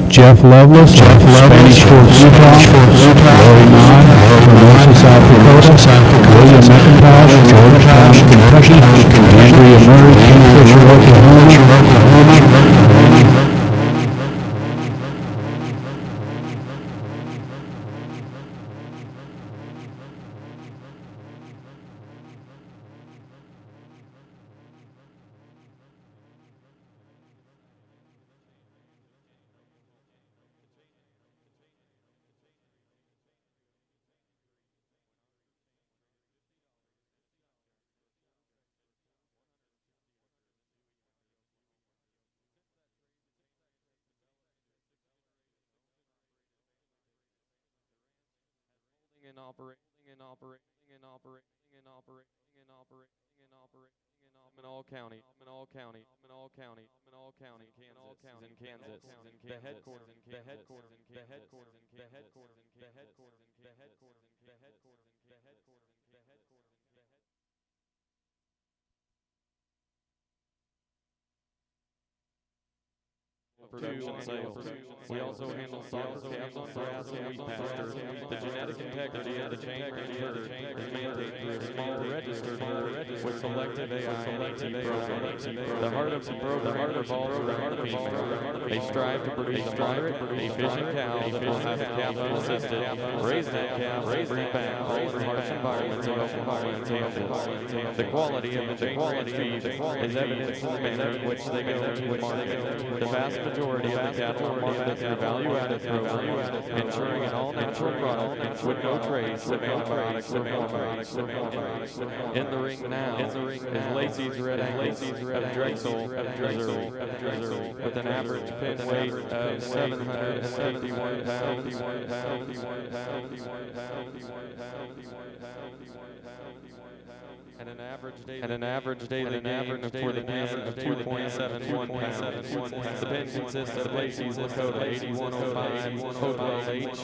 Spanish Fort, Utah, Lori Nye, Hermosa, South Dakota, William McIntosh, Georgetown, Kentucky, Andrea Murray, Kingfisher, Oklahoma. In all county, Kansas, the headquarters, production sales. We also handle soccer calves on grass and wheat pastures. The genetic integrity of the chain range herd is maintained through a small registered herd with selective AI and ET programs. The heart of the program revolves around the female. They strive to produce a moderate, efficient cow that will have a calf unassisted, raise that calf, and breed back all in harsh environments of Oklahoma and Kansas. The quality of the chain range feed is evidenced in the manner in which they go to the market. The vast majority of the cattle are marketed through value-added programs, ensuring an all-natural product with no trace of antibiotics or hormones. In the ring now is Lacey's Red Angus of Drexel, Missouri, with an average pin weight of 751 pounds. And an average daily gain for the pen of 2.71 pounds. The pen consists of Lacey's Lakota 8105, Hopewell H,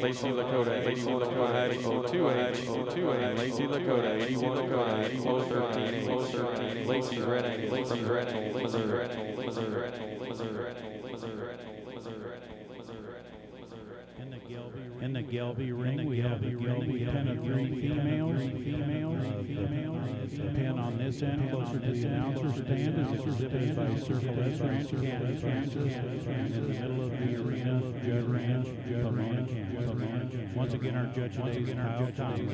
Lacey Lakota 8105, 02H, and Lacey Lakota 8105, 013H. Lacey's Red Angus from Drexel, Missouri. In the Gelbvieh ring, we have a Gelbvieh pen of 3 females. The pen on this end, closer to the announcer stand, is exhibited by Circle S Ranch, Kansas. In the middle of the arena, Judd Ranch, Pomona, Kansas. Once again, our judge today is Kyle Thomas.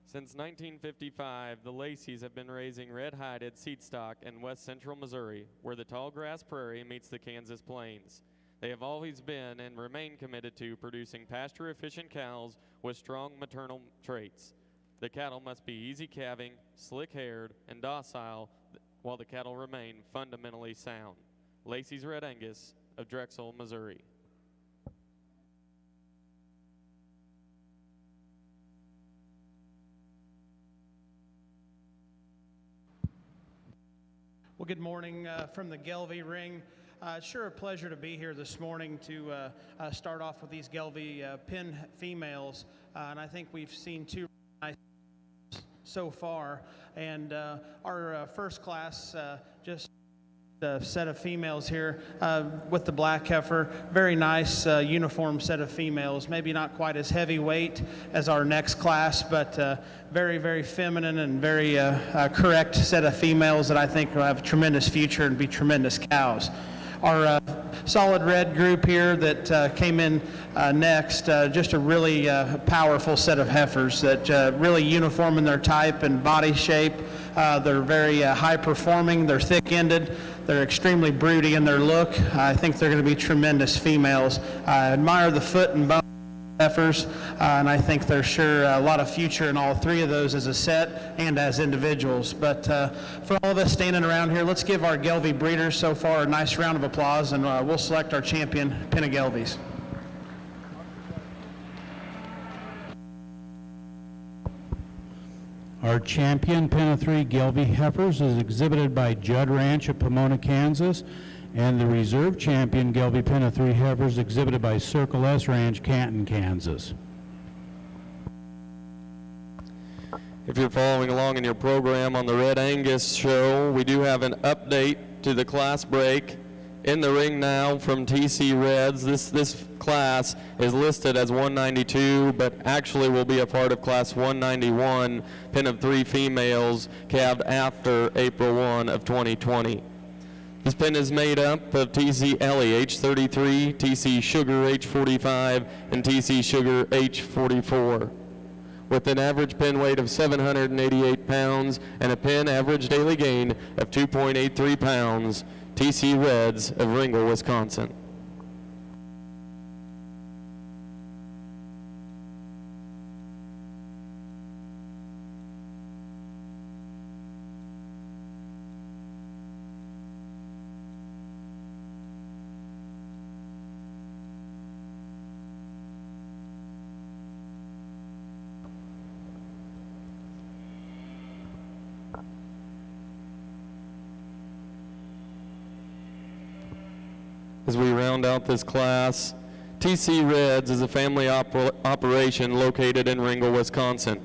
Since 1955, the Laceys have been raising red-hided seed stock in west central Missouri, where the tall grass prairie meets the Kansas plains. They have always been and remain committed to producing pasture-efficient cows with strong maternal traits. The cattle must be easy calving, slick-haired, and docile, while the cattle remain fundamentally sound. Lacey's Red Angus of Drexel, Missouri. Well, good morning from the Gelbvieh ring. Sure a pleasure to be here this morning to start off with these Gelbvieh pin females. And I think we've seen 2 nice so far. And our first class, just a set of females here with the black heifer. Very nice uniform set of females. Maybe not quite as heavyweight as our next class, but very, very feminine and very correct set of females that I think will have a tremendous future and be tremendous cows. Our solid red group here that came in next, just a really powerful set of heifers that really uniform in their type and body shape. They're very high performing, they're thick-ended, they're extremely broody in their look. I think they're going to be tremendous females. I admire the foot and bone heifer. heifers, and I think there's sure a lot of future in all three of those as a set and as individuals. But for all of us standing around here, let's give our Gelbvieh breeders so far a nice round of applause, and we'll select our champion pin of Gelbviehs. Our champion pin of 3 Gelbvieh heifers is exhibited by Judd Ranch of Pomona, Kansas, and the reserve champion Gelbvieh pin of 3 heifers exhibited by Circle S Ranch, Canton, Kansas. If you're following along in your program on the Red Angus show, we do have an update to the class break. In the ring now from TC Reds. This class is listed as 192, but actually will be a part of class 191, pin of 3 females, calved after April 1 of 2020. This pin is made up of TC Ellie H33, TC Sugar H45, and TC Sugar H44. With an average pin weight of 788 pounds and a pin average daily gain of 2.83 pounds, TC Reds of Ringgold, Wisconsin. As we round out this class, TC Reds is a family operation located in Ringgold, Wisconsin.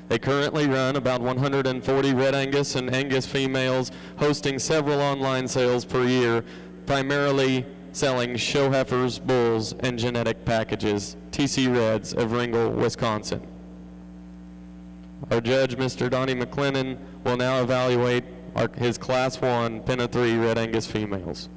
They currently run about 140 Red Angus and Angus females, hosting several online sales per year, primarily selling show heifers, bulls, and genetic packages. TC Reds of Ringgold, Wisconsin. Our judge, Mr. Donnie McLennan, will now evaluate his Class 1 pin of 3 Red Angus females.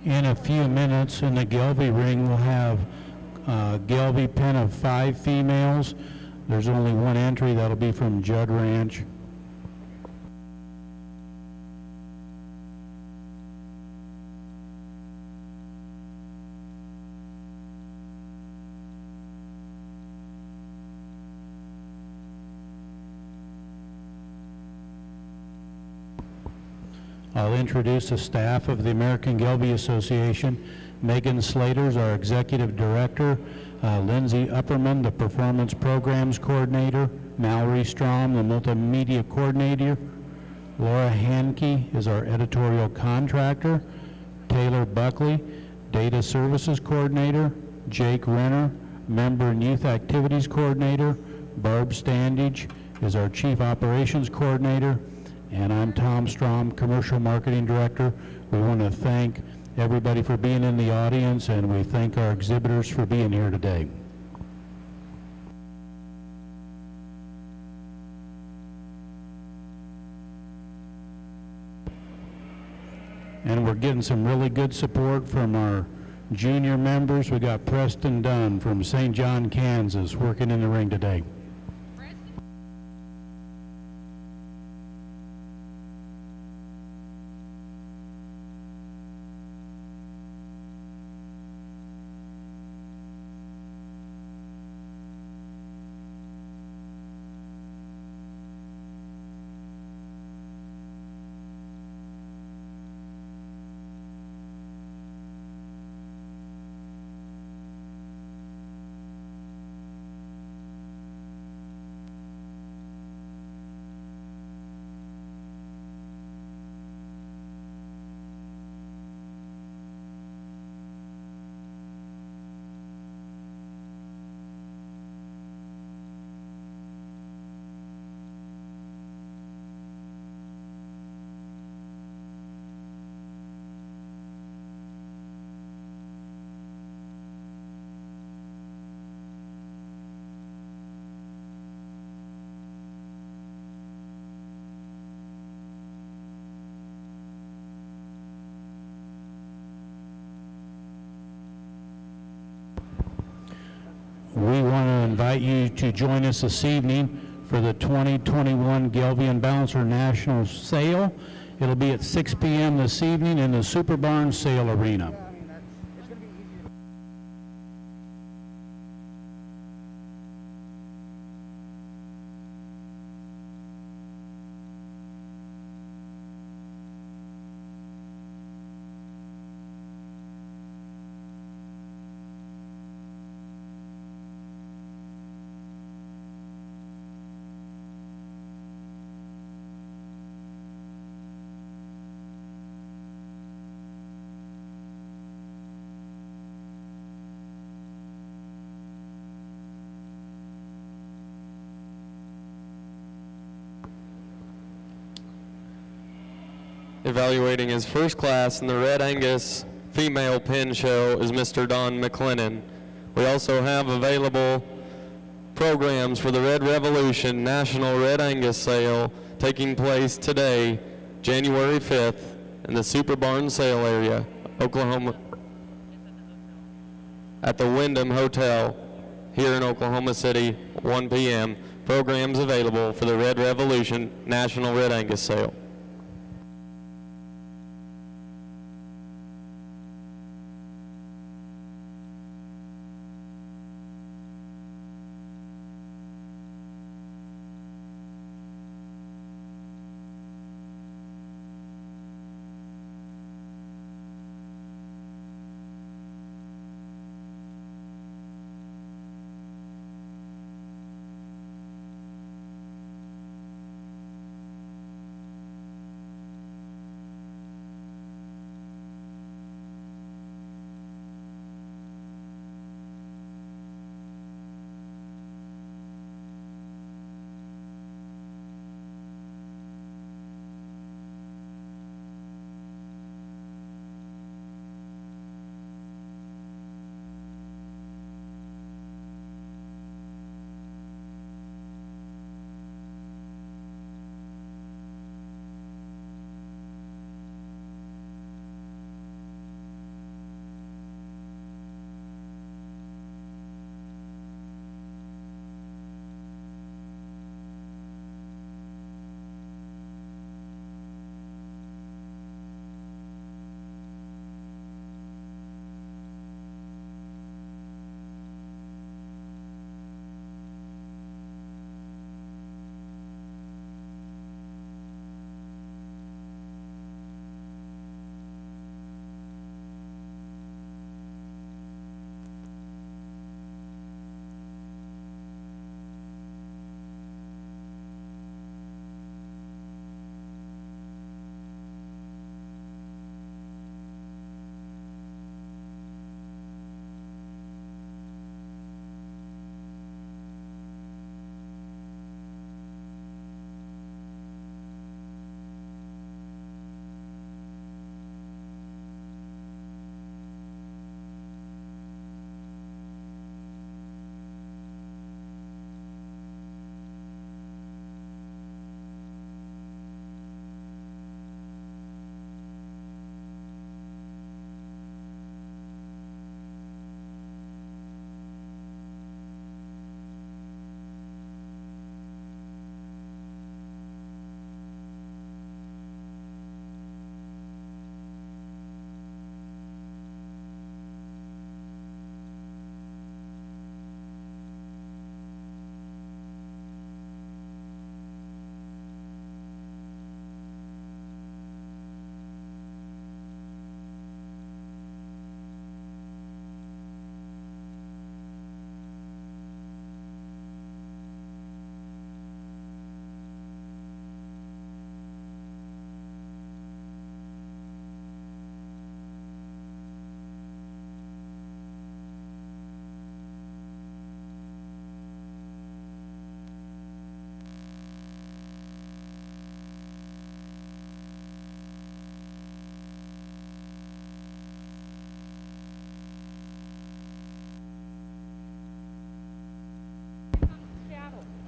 In a few minutes in the Gelbvieh ring, we'll have Gelbvieh pin of 5 females. There's only one entry, that'll be from Judd Ranch. I'll introduce the staff of the American Gelbvieh Association. Megan Slater is our Executive Director, Lindsay Upperman, the Performance Programs Coordinator, Mallory Strom, the Multimedia Coordinator, Laura Hankey is our Editorial Contractor, Taylor Buckley, Data Services Coordinator, Jake Renner, Member and Youth Activities Coordinator, Barb Standage is our Chief Operations Coordinator, and I'm Tom Strom, Commercial Marketing Director. We want to thank everybody for being in the audience, and we thank our exhibitors for being here today. And we're getting some really good support from our junior members. We got Preston Dunn from St. John, Kansas, working in the ring today. invite you to join us this evening for the 2021 Galveon Balancer National Sale. It'll be at 6 p.m. this evening in the Super Barn Sale Arena. Evaluating his first class in the Red Angus Female Pin Show is Mr. Don McLennan. We also have available programs for the Red Revolution National Red Angus Sale taking place today, January 5th, in the Super Barn Sale area, Oklahoma, at the Wyndham Hotel here in Oklahoma City, 1 p.m. Programs available for the Red Revolution National Red Angus Sale.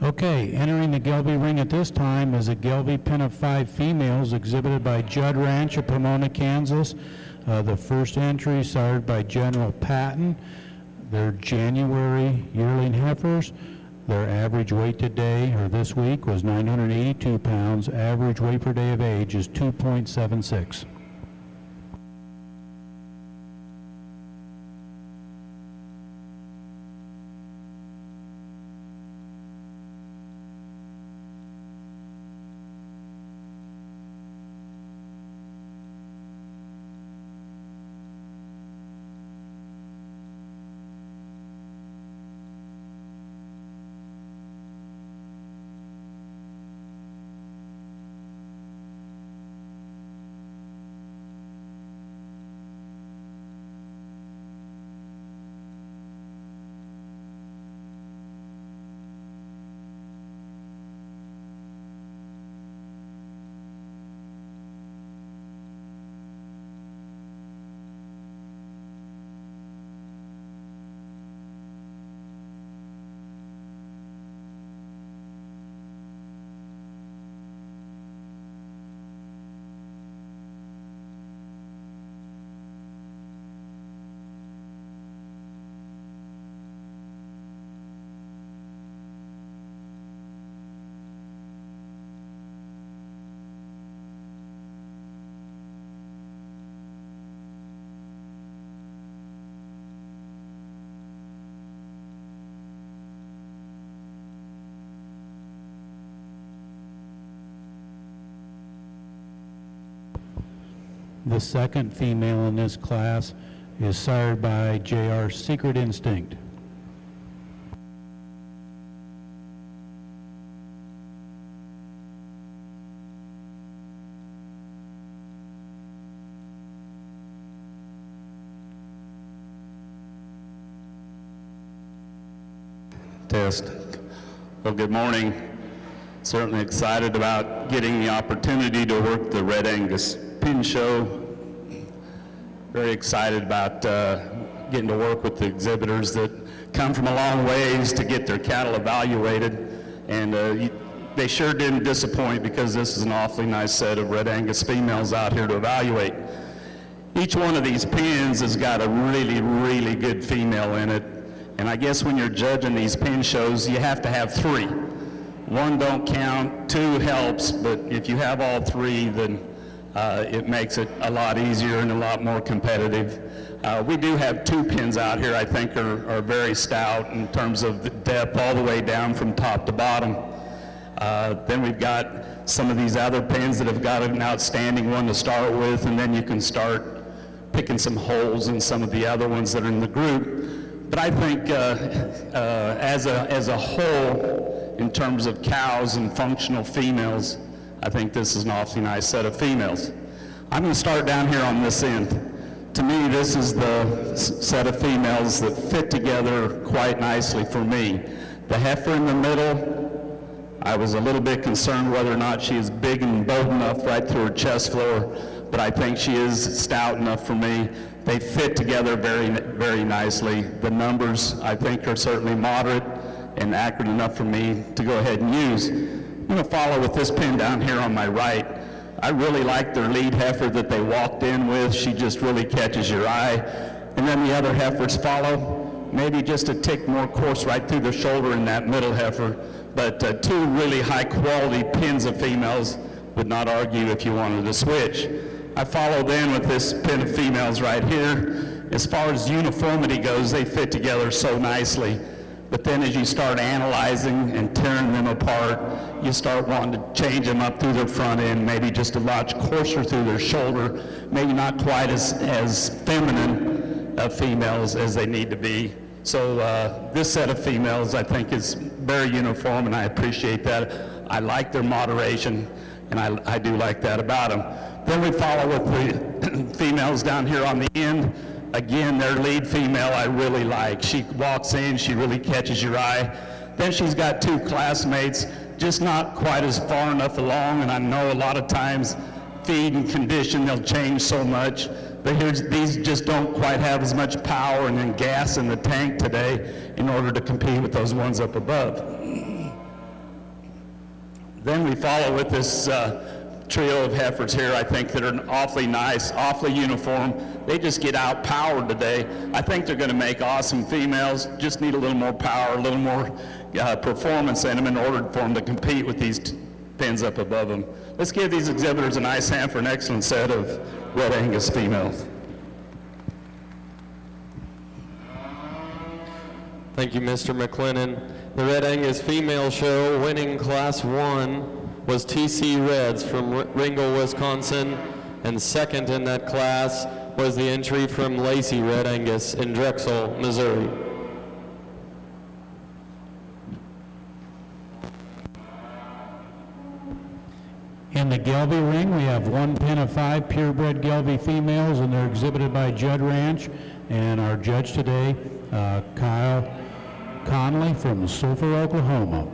Okay, entering the Gelbvieh ring at this time is a Gelbvieh pin of 5 females exhibited by Judd Ranch of Pomona, Kansas. The first entry sired by General Patton. They're January yearling heifers. Their average weight today, or this week, was 982 pounds. Average weight per day of age is 2.76. The second female in this class is sired by JR Secret Instinct. Test. Well, good morning. Certainly excited about getting the opportunity to work the Red Angus Pin Show. Very excited about getting to work with the exhibitors that come from a long ways to get their cattle evaluated. And they sure didn't disappoint, because this is an awfully nice set of Red Angus females out here to evaluate. Each one of these pins has got a really, really good female in it. And I guess when you're judging these pin shows, you have to have three. One don't count, two helps, but if you have all three, then it makes it a lot easier and a lot more competitive. We do have two pins out here I think are very stout in terms of the depth all the way down from top to bottom. Then we've got some of these other pins that have got an outstanding one to start with, and then you can start picking some holes in some of the other ones that are in the group. But I think as a whole, in terms of cows and functional females, I think this is an awfully nice set of females. I'm going to start down here on this end. To me, this is the set of females that fit together quite nicely for me. The heifer in the middle, I was a little bit concerned whether or not she is big and bold enough right through her chest floor, but I think she is stout enough for me. They fit together very, very nicely. The numbers, I think, are certainly moderate and accurate enough for me to go ahead and use. I'm going to follow with this pin down here on my right. I really like their lead heifer that they walked in with. She just really catches your eye. And then the other heifers follow. Maybe just a tick more coarse right through the shoulder in that middle heifer. But two really high quality pins of females, would not argue if you wanted to switch. I follow then with this pin of females right here. As far as uniformity goes, they fit together so nicely. But then as you start analyzing and tearing them apart, you start wanting to change them up through their front end, maybe just a lot coarser through their shoulder, maybe not quite as feminine of females as they need to be. So this set of females I think is very uniform, and I appreciate that. I like their moderation, and I do like that about them. Then we follow with the females down here on the end. Again, their lead female I really like. She walks in, she really catches your eye. Then she's got two classmates, just not quite as far enough along, and I know a lot of times feed and condition, they'll change so much, but these just don't quite have as much power and then gas in the tank today in order to compete with those ones up above. Then we follow with this trio of heifers here, I think, that are awfully nice, awfully uniform. They just get outpowered today. I think they're going to make awesome females, just need a little more power, a little more performance in them in order for them to compete with these pins up above them. Let's give these exhibitors a nice hand for an excellent set of Red Angus females. Thank you, Mr. McLennan. The Red Angus Female Show winning Class 1 was TC Reds from Ringgold, Wisconsin, and second in that class was the entry from Lacey Red Angus in Drexel, Missouri. In the Gelbvieh ring, we have 1 pin of 5 purebred Gelbvieh females, and they're exhibited by Judd Ranch. And our judge today, Kyle Conley from Sulphur, Oklahoma.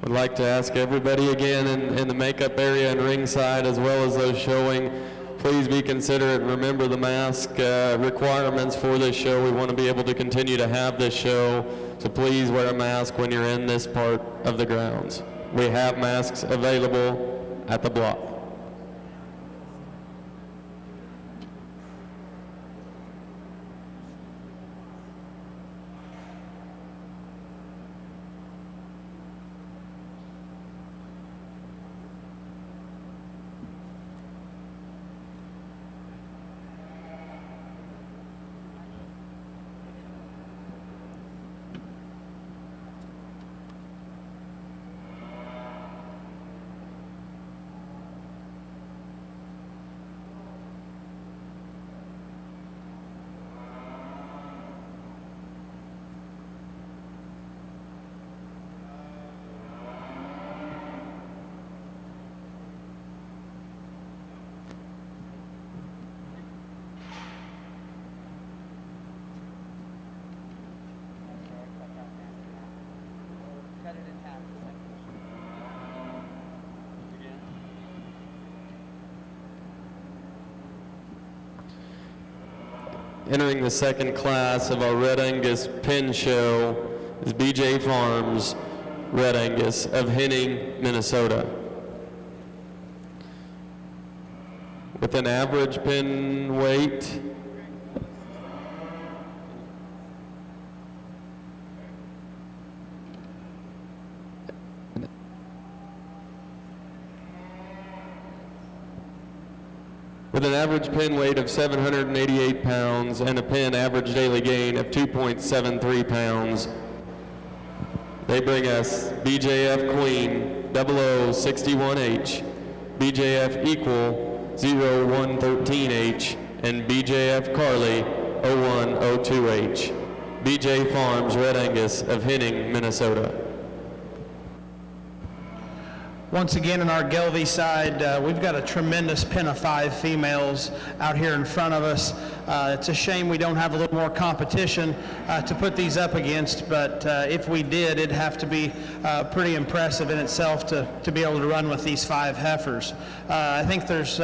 I'd like to ask everybody again in the makeup area and ringside, as well as those showing, please be considerate and remember the mask requirements for this show. We want to be able to continue to have this show, so please wear a mask when you're in this part of the grounds. We have masks available at the block. Entering the second class of our Red Angus Pin Show is BJ Farms Red Angus of Henning, Minnesota. With an average pin weight of 788 pounds and a pin average daily gain of 2.73 pounds. They bring us BJF Queen 0061H, BJF Equal 0113H, and BJF Carly 0102H. BJ Farms Red Angus of Henning, Minnesota. Once again, on our Gelbvieh side, we've got a tremendous pin of 5 females out here in front of us. It's a shame we don't have a little more competition to put these up against, but if we did, it'd have to be pretty impressive in itself to be able to run with these 5 heifers. I think there's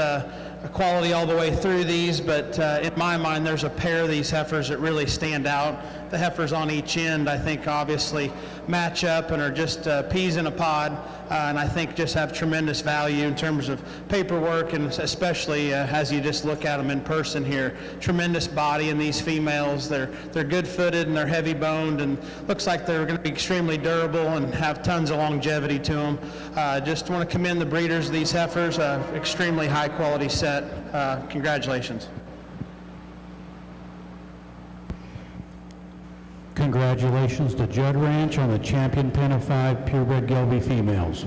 quality all the way through these, but in my mind, there's a pair of these heifers that really stand out. The heifers on each end, I think, obviously match up and are just peas in a pod, and I think just have tremendous value in terms of paperwork, and especially as you just look at them in person here. Tremendous body in these females. They're good-footed and they're heavy-boned, and looks like they're going to be extremely durable and have tons of longevity to them. Just want to commend the breeders of these heifers. Extremely high-quality set. Congratulations. Congratulations to Judd Ranch on the champion pin of 5 purebred Gelbvieh females.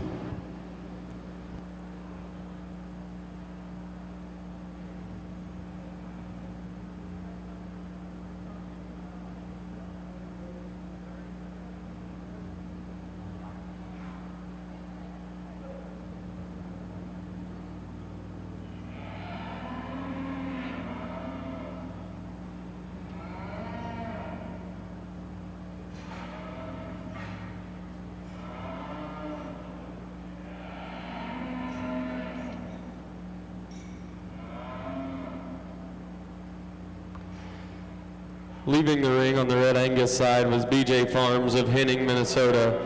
Leaving the ring on the Red Angus side was BJ Farms of Henning, Minnesota.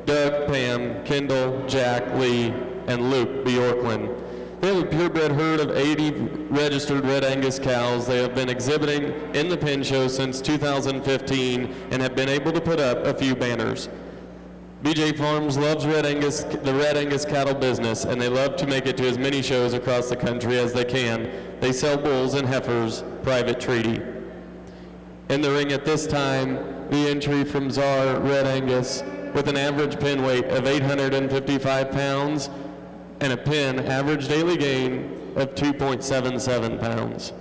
Doug, Pam, Kendall, Jack, Lee, and Luke Bjorklund. They have a purebred herd of 80 registered Red Angus cows. They have been exhibiting in the pin show since 2015 and have been able to put up a few banners. BJ Farms loves the Red Angus cattle business, and they love to make it to as many shows across the country as they can. They sell bulls and heifers, private treaty. In the ring at this time, the entry from Czar Red Angus with an average pin weight of 855 pounds and a pin average daily gain of 2.77 pounds.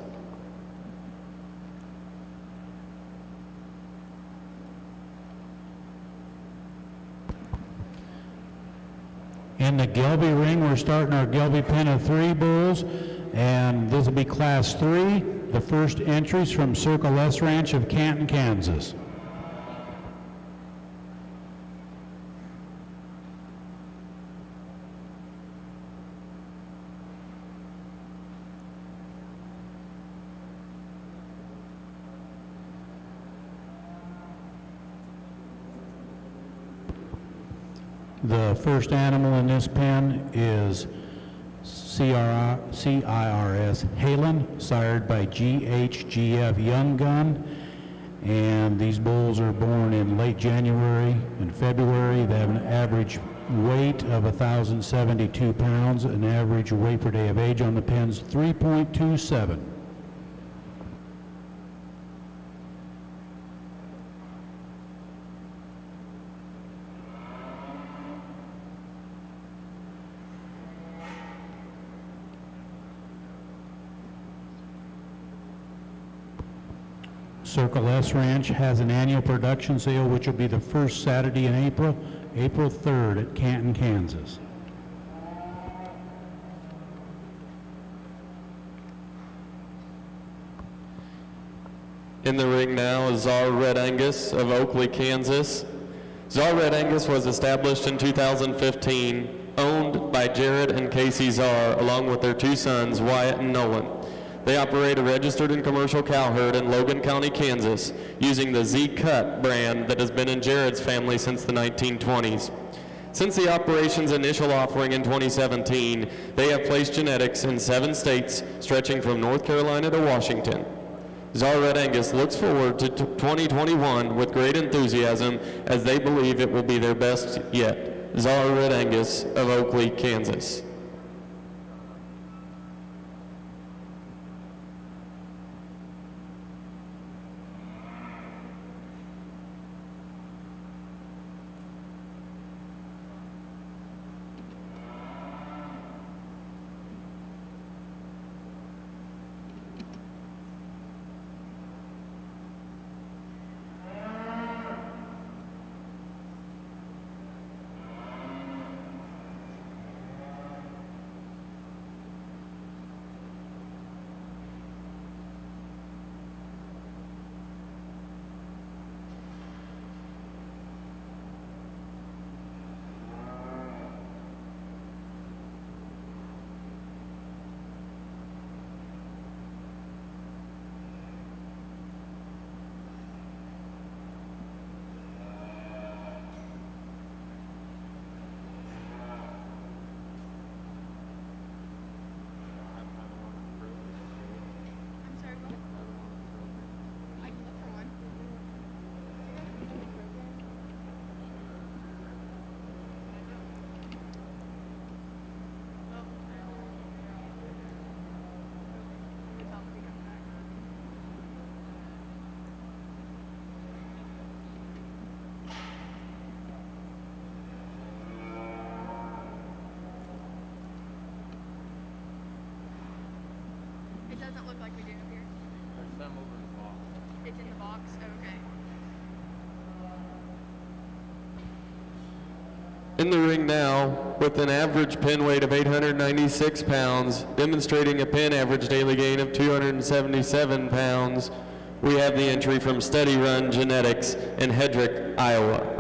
In the Gelbvieh ring, we're starting our Gelbvieh pin of 3 bulls, and this will be class 3. The first entries from Circle S Ranch of Canton, Kansas. The first animal in this pen is CIRS Halen, sired by GHGF Young Gun, and these bulls are born in late January and February. They have an average weight of 1,072 pounds, an average weight per day of age on the pens 3.27. Circle S Ranch has an annual production sale, which will be the first Saturday in April, April 3rd at Canton, Kansas. In the ring now is Czar Red Angus of Oakley, Kansas. Czar Red Angus was established in 2015, owned by Jared and Casey Czar, along with their 2 sons, Wyatt and Nolan. They operate a registered and commercial cow herd in Logan County, Kansas, using the Z-Cut brand that has been in Jared's family since the 1920s. Since the operation's initial offering in 2017, they have placed genetics in 7 states, stretching from North Carolina to Washington. Czar Red Angus looks forward to 2021 with great enthusiasm, as they believe it will be their best yet. Czar Red Angus of Oakley, Kansas. It doesn't look like we do up here. There's some over in the box. It's in the box? Okay. In the ring now, with an average pin weight of 896 pounds, demonstrating a pin average daily gain of 277 pounds, we have the entry from Steady Run Genetics in Hedrick, Iowa.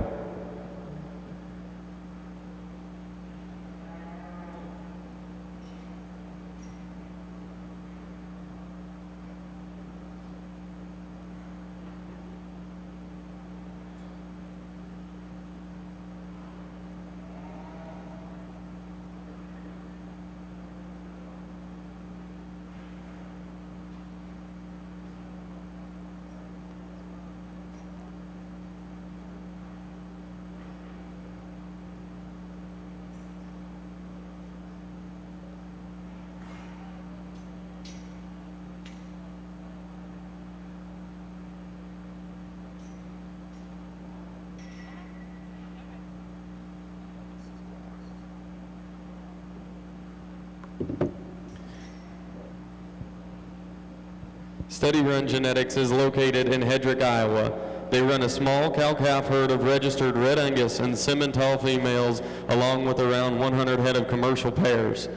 Steady Run Genetics is located in Hedrick, Iowa. They run a small cow-calf herd of registered Red Angus and Simmental females, along with around 100 head of commercial pairs.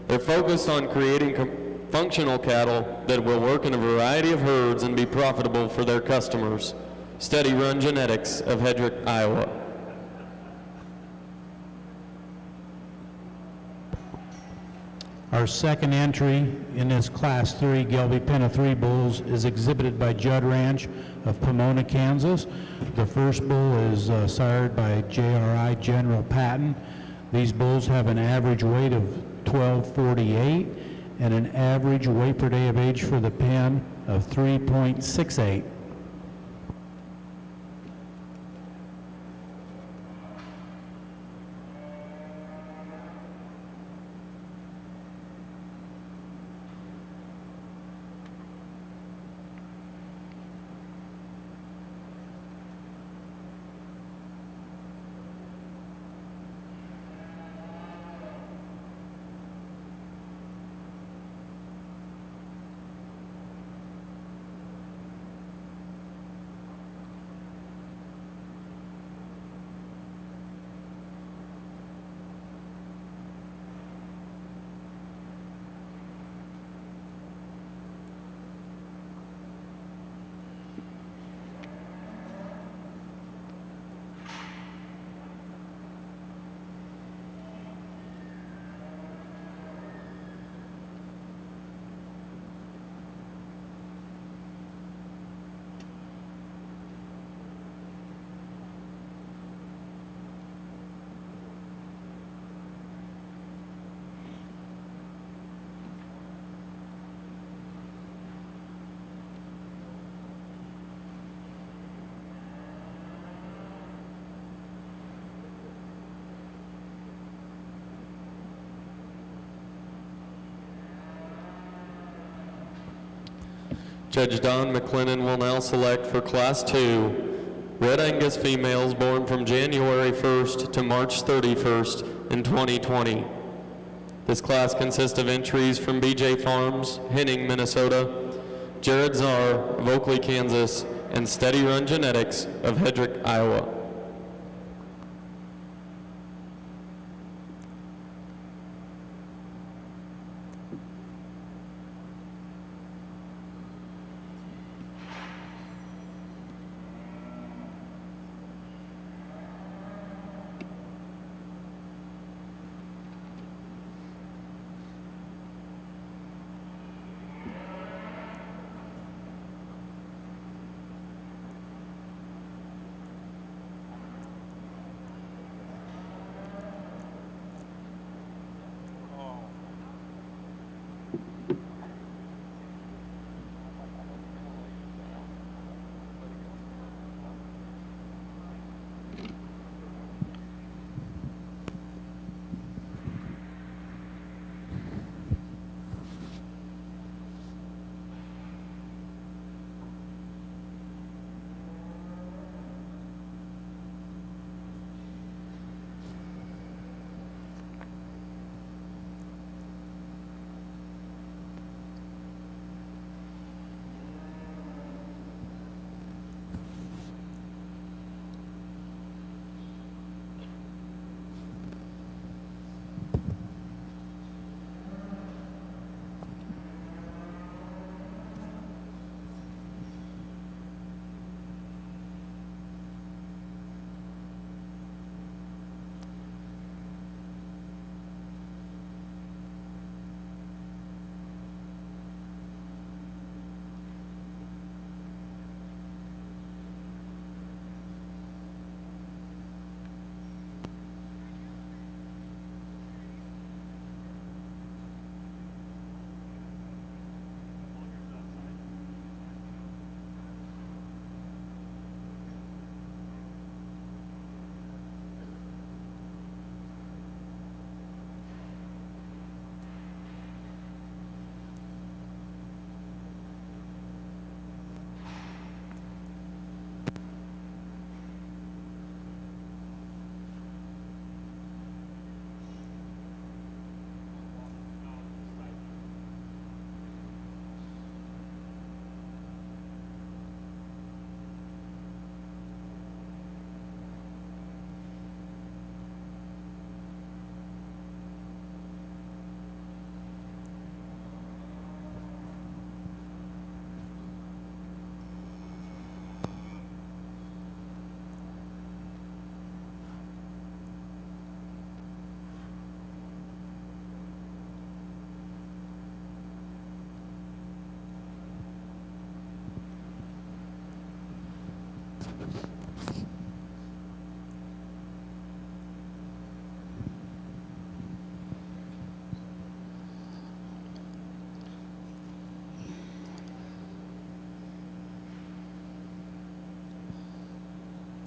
They're focused on creating functional cattle that will work in a variety of herds and be profitable for their customers. Steady Run Genetics of Hedrick, Iowa. Our second entry in this Class 3 Gelbvieh Pen of 3 bulls is exhibited by Judd Ranch of Pomona, Kansas. The first bull is sired by JRI General Patton. These bulls have an average weight of 1248 and an average weight per day of age for the pen of 3.68. Judge Don McLennan will now select for Class 2 Red Angus females born from January 1st to March 31st in 2020. This class consists of entries from BJ Farms, Henning, Minnesota, Jared Czar of Oakley, Kansas, and Steady Run Genetics of Hedrick, Iowa.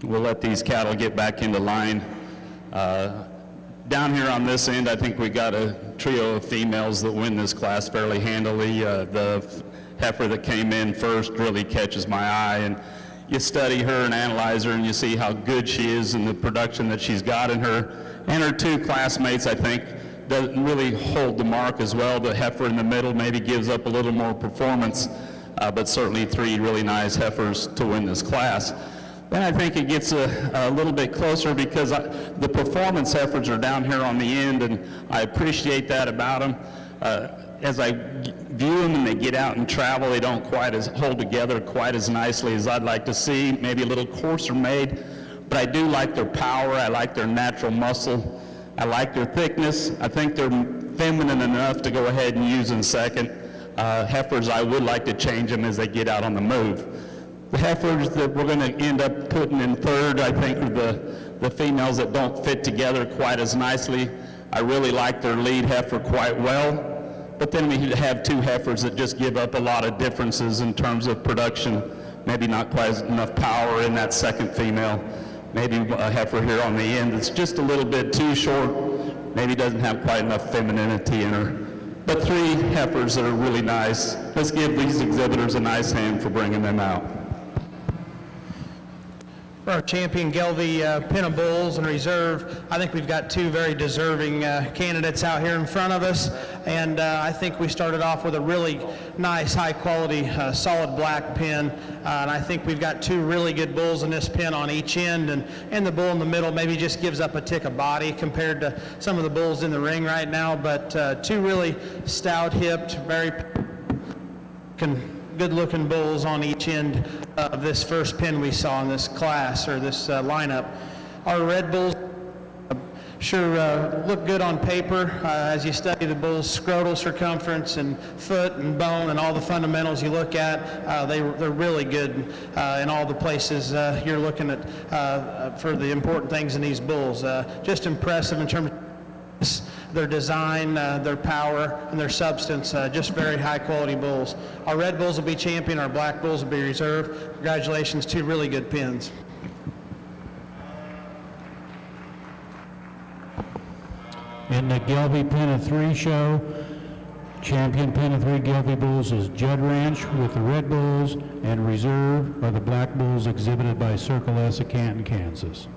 we'll let these cattle get back into line. Down here on this end, I think we got a trio of females that win this class fairly handily. The heifer that came in first really catches my eye, and you study her and analyze her and you see how good she is and the production that she's got in her. And her two classmates, I think, doesn't really hold the mark as well. The heifer in the middle maybe gives up a little more performance, but certainly three really nice heifers to win this class. Then I think it gets a little bit closer because the performance heifers are down here on the end, and I appreciate that about them. As I view them and they get out and travel, they don't quite hold together quite as nicely as I'd like to see, maybe a little coarser made, but I do like their power, I like their natural muscle, I like their thickness. I think they're feminine enough to go ahead and use in second. Heifers, I would like to change them as they get out on the move. The heifers that we're going to end up putting in third, I think, are the females that don't fit together quite as nicely. I really like their lead heifer quite well, but then we have two heifers that just give up a lot of differences in terms of production, maybe not quite enough power in that second female. Maybe a heifer here on the end that's just a little bit too short, maybe doesn't have quite enough femininity in her. But three heifers that are really nice. Let's give these exhibitors a nice hand for bringing them out. For our champion Gelbvieh Pin of Bulls and Reserve, I think we've got two very deserving candidates out here in front of us, and I think we started off with a really nice, high-quality, solid black pin, and I think we've got two really good bulls in this pin on each end, and the bull in the middle maybe just gives up a tick of body compared to some of the bulls in the ring right now, but two really stout-hipped, very good-looking bulls on each end of this first pin we saw in this class or this lineup. Our red bulls sure look good on paper as you study the bull's scrotal circumference and foot and bone and all the fundamentals you look at. They're really good in all the places you're looking at for the important things in these bulls. Just impressive in terms of their design, their power, and their substance, just very high-quality bulls. Our red bulls will be champion, our black bulls will be reserve. Congratulations, two really good pins. In the Gelbvieh Pin of 3 show, champion Pin of 3 Gelbvieh Bulls is Judd Ranch with the red bulls, and reserve are the black bulls exhibited by Circle S of Canton, Kansas.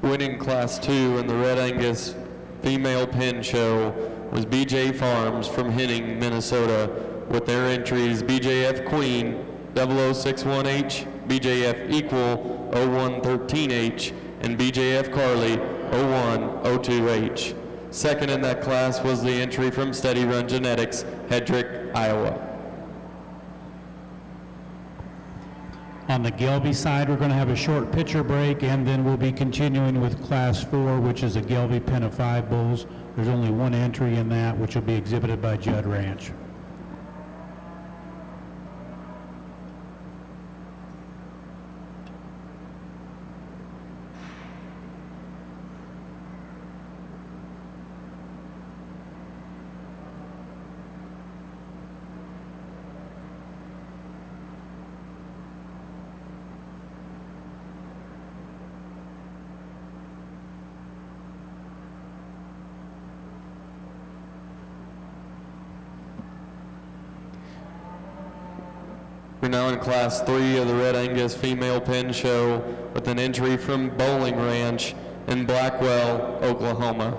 Winning Class 2 in the Red Angus Female Pin Show was BJ Farms from Henning, Minnesota, with their entries BJF Queen 0061H, BJF Equal 0113H, and BJF Carly 0102H. Second in that class was the entry from Steady Run Genetics, Hedrick, Iowa. On the Gelbvieh side, we're going to have a short pitcher break, and then we'll be continuing with Class 4, which is a Gelbvieh Pin of 5 bulls. There's only one entry in that, which will be exhibited by Judd Ranch. We're now in Class 3 of the Red Angus Female Pin Show with an entry from Bowling Ranch in Blackwell, Oklahoma.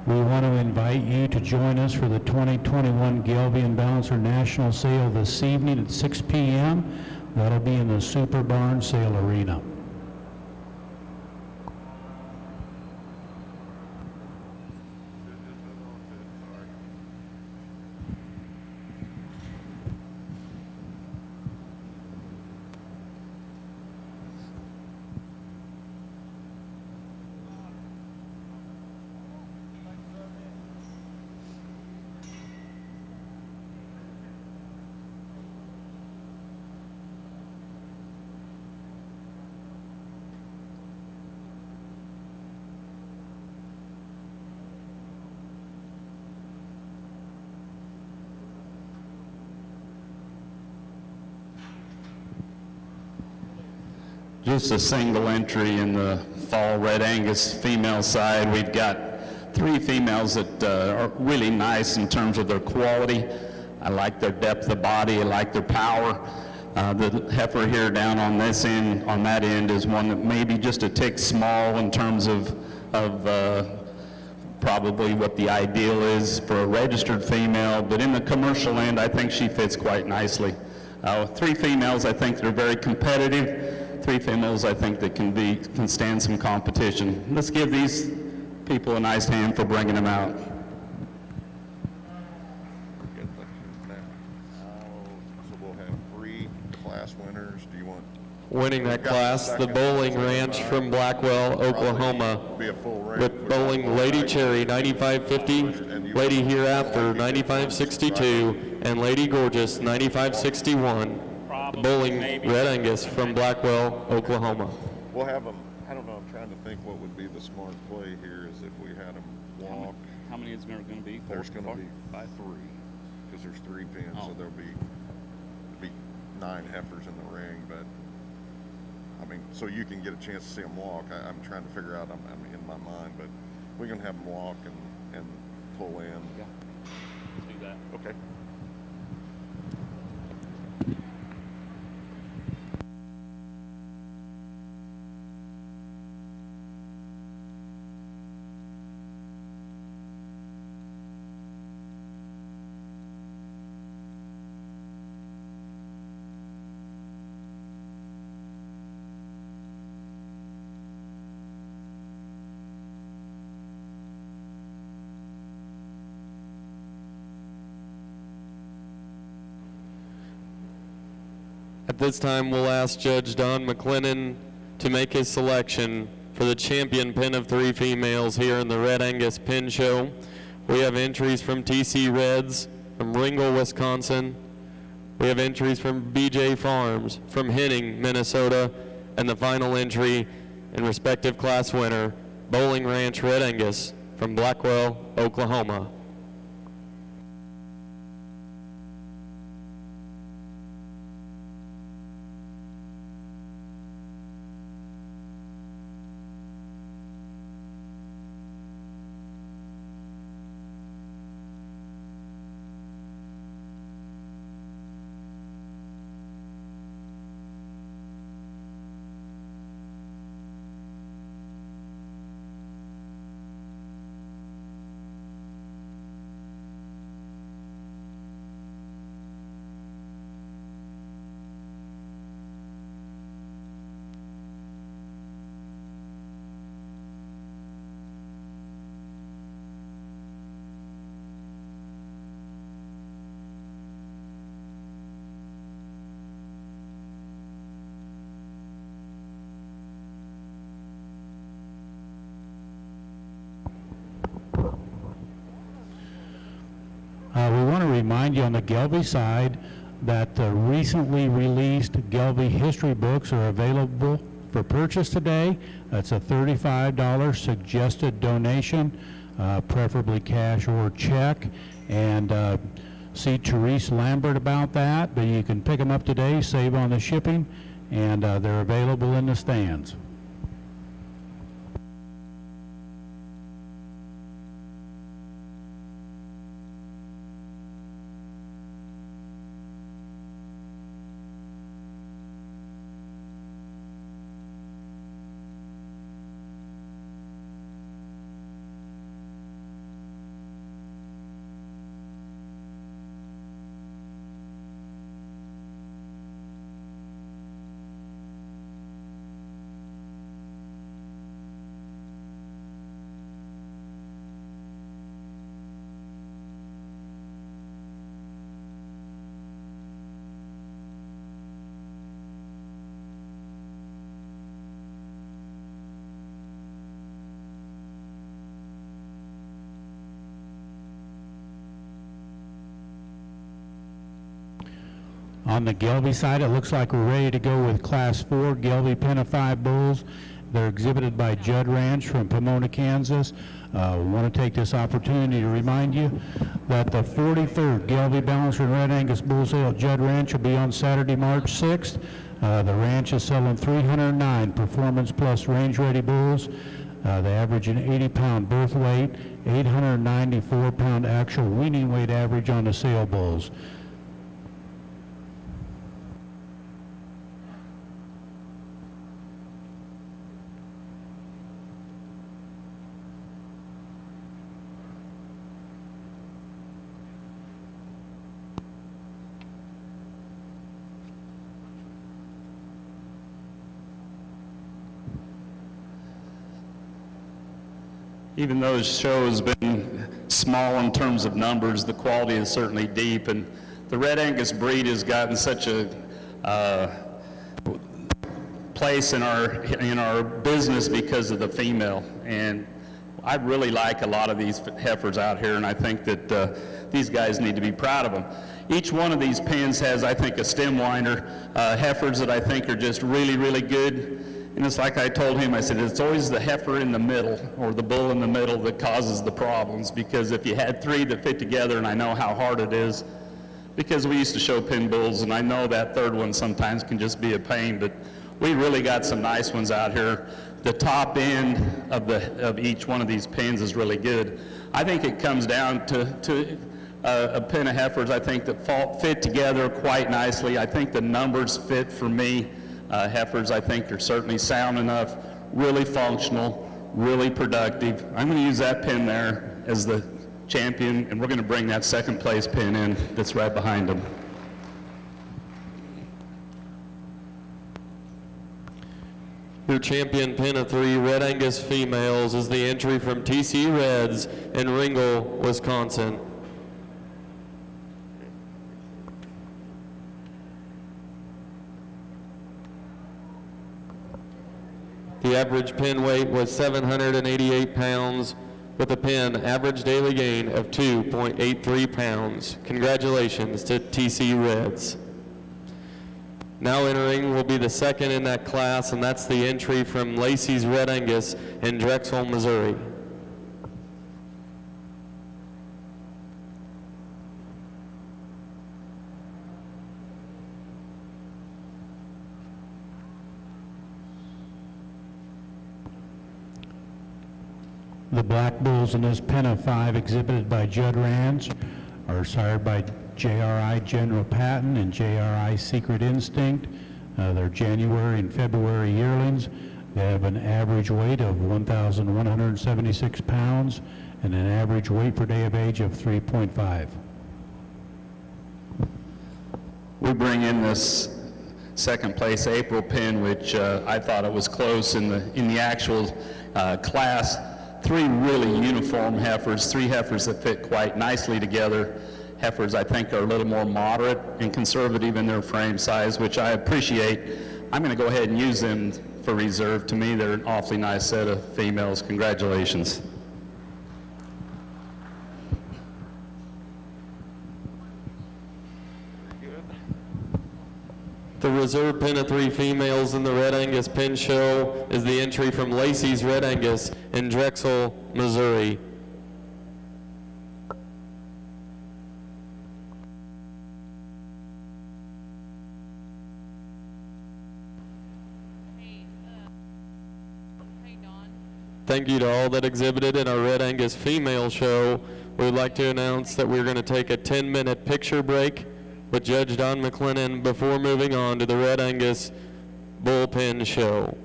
We want to invite you to join us for the 2021 Galveon Balancer National Sale this evening at 6 p.m. That'll be in the Super Barn Sale Arena. Just a single entry in the fall Red Angus female side. We've got 3 females that are really nice in terms of their quality. I like their depth of body, I like their power. The heifer here down on this end, on that end, is one that maybe just a tick small in terms of probably what the ideal is for a registered female, but in the commercial end, I think she fits quite nicely. 3 females, I think they're very competitive. 3 females, I think that can stand some competition. Let's give these people a nice hand for bringing them out. So we'll have 3 class winners. Do you want? Winning that class, the Bowling Ranch from Blackwell, Oklahoma, Be a full range with bowling Lady Cherry 9550, Lady Hereafter 9562, and Lady Gorgeous 9561. Bowling Red Angus from Blackwell, Oklahoma. We'll have them. I don't know. I'm trying to think what would be the smart play here is if we had them walk. How many is there going to be? There's going to be 3 because there's 3 pins, so there'll be 9 heifers in the ring. But I mean, so you can get a chance to see them walk. I'm trying to figure out. I'm in my mind, but we can have them walk and pull in. Yeah. Let's do that. Okay. At this time, we'll ask Judge Don McLennan to make his selection for the champion pin of 3 females here in the Red Angus Pin Show. We have entries from TC Reds from Ringgold, Wisconsin. We have entries from BJ Farms from Henning, Minnesota, and the final entry and respective class winner, Bowling Ranch Red Angus from Blackwell, Oklahoma. We want to remind you on the Gelbvieh side that the recently released Gelbvieh history books are available for purchase today. That's a $35 suggested donation, preferably cash or check. And see Therese Lambert about that, but you can pick them up today, save on the shipping, and they're available in the stands. On the Gelbvieh side, it looks like we're ready to go with Class 4 Gelbvieh Pen of 5 bulls. They're exhibited by Judd Ranch from Pomona, Kansas. We want to take this opportunity to remind you that the 43rd Gelbvieh Balancer and Red Angus Bull Sale at Judd Ranch will be on Saturday, March 6th. The ranch is selling 309 Performance Plus range-ready bulls. They average an 80-pound birth weight, 894-pound actual weaning weight average on the sale bulls. Even though the show has been small in terms of numbers, the quality is certainly deep, and the Red Angus breed has gotten such a place in our business because of the female. And I really like a lot of these heifers out here, and I think that these guys need to be proud of them. Each one of these pens has, I think, a stem winder, heifers that I think are just really, really good. And it's like I told him, I said, it's always the heifer in the middle or the bull in the middle that causes the problems, because if you had three that fit together, and I know how hard it is, because we used to show pin bulls, and I know that third one sometimes can just be a pain, but we really got some nice ones out here. The top end of each one of these pins is really good. I think it comes down to a pen of heifers, I think, that fit together quite nicely. I think the numbers fit for me. Heifers, I think, are certainly sound enough, really functional, really productive. I'm going to use that pin there as the champion, and we're going to bring that second place pin in that's right behind him. Your champion pin of 3 Red Angus females is the entry from TC Reds in Ringgold, Wisconsin. The average pin weight was 788 pounds with a pin average daily gain of 2.83 pounds. Congratulations to TC Reds. Now entering will be the second in that class, and that's the entry from Lacey's Red Angus in Drexel, Missouri. The black bulls in this pen of 5 exhibited by Judd Ranch are sired by JRI General Patton and JRI Secret Instinct. They're January and February yearlings. They have an average weight of 1,176 pounds and an average weight per day of age of 3.5. We bring in this second place April pin, which I thought it was close in the actual class. 3 really uniform heifers, 3 heifers that fit quite nicely together. Heifers, I think, are a little more moderate and conservative in their frame size, which I appreciate. I'm going to go ahead and use them for reserve. To me, they're an awfully nice set of females. Congratulations. The reserve pin of 3 females in the Red Angus Pin Show is the entry from Lacey's Red Angus in Drexel, Missouri. Thank you to all that exhibited in our Red Angus Female Show. We'd like to announce that we're going to take a 10-minute picture break with Judge Don McLennan before moving on to the Red Angus Bullpen Show.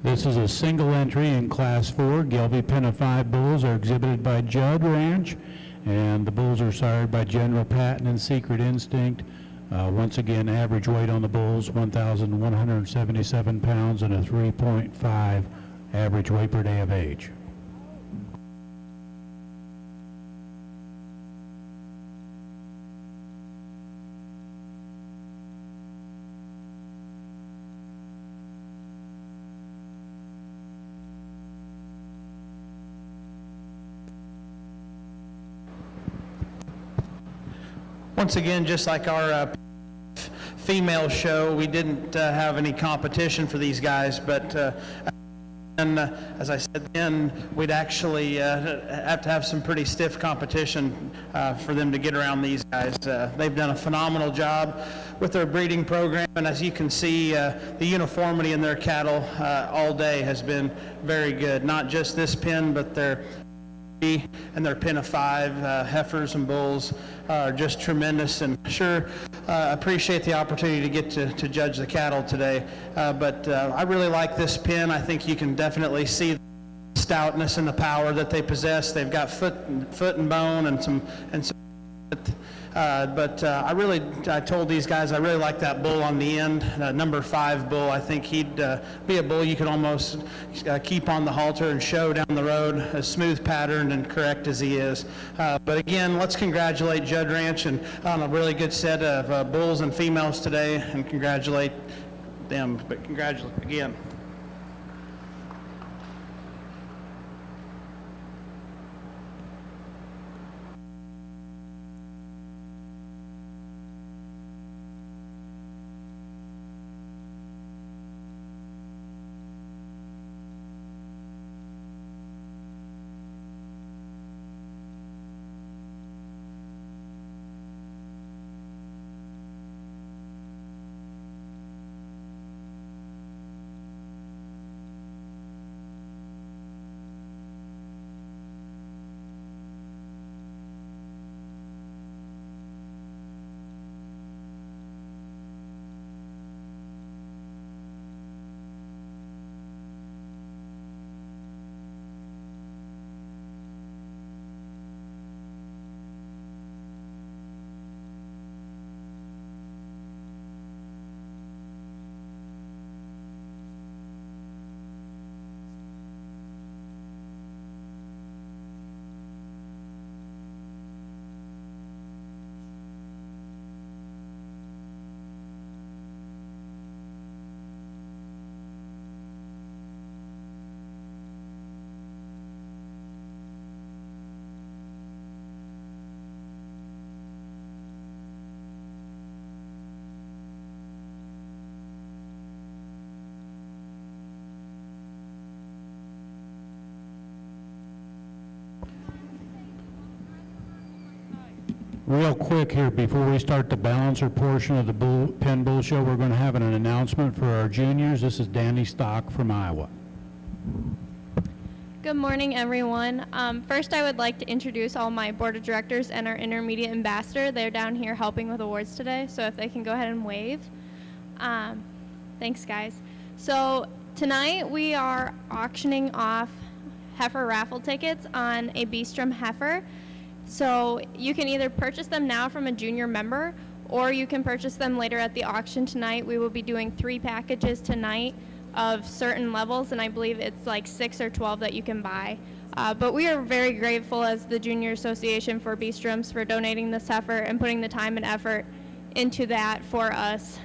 This is a single entry in Class 4. Gelbvieh Pen of 5 bulls are exhibited by Judd Ranch, and the bulls are sired by General Patton and Secret Instinct. Once again, average weight on the bulls, 1,177 pounds and a 3.5 average weight per day of age. Once again, just like our female show, we didn't have any competition for these guys, but and as I said then, we'd actually have to have some pretty stiff competition for them to get around these guys. They've done a phenomenal job with their breeding program, and as you can see, the uniformity in their cattle all day has been very good. Not just this pen, but their and their pen of 5 heifers and bulls are just tremendous, and sure appreciate the opportunity to get to judge the cattle today. But I really like this pen. I think you can definitely see the stoutness and the power that they possess. They've got foot and bone and some but I told these guys I really like that bull on the end, number 5 bull. I think he'd be a bull you could almost keep on the halter and show down the road, as smooth patterned and correct as he is. But again, let's congratulate Judd Ranch and on a really good set of bulls and females today, and congratulate them. But congratulate again. Real quick here, before we start the balancer portion of the Pen Bull Show, we're going to have an announcement for our juniors. This is Danny Stock from Iowa. Good morning, everyone. First, I would like to introduce all my board of directors and our intermediate ambassador. They're down here helping with awards today, so if they can go ahead and wave. Thanks, guys. So tonight we are auctioning off Heifer Raffle tickets on a Beestrom heifer. So you can either purchase them now from a junior member, or you can purchase them later at the auction tonight. We will be doing 3 packages tonight of certain levels, and I believe it's like 6 or 12 that you can buy. But we are very grateful as the Junior Association for Beestroms for donating this heifer and putting the time and effort into that for us.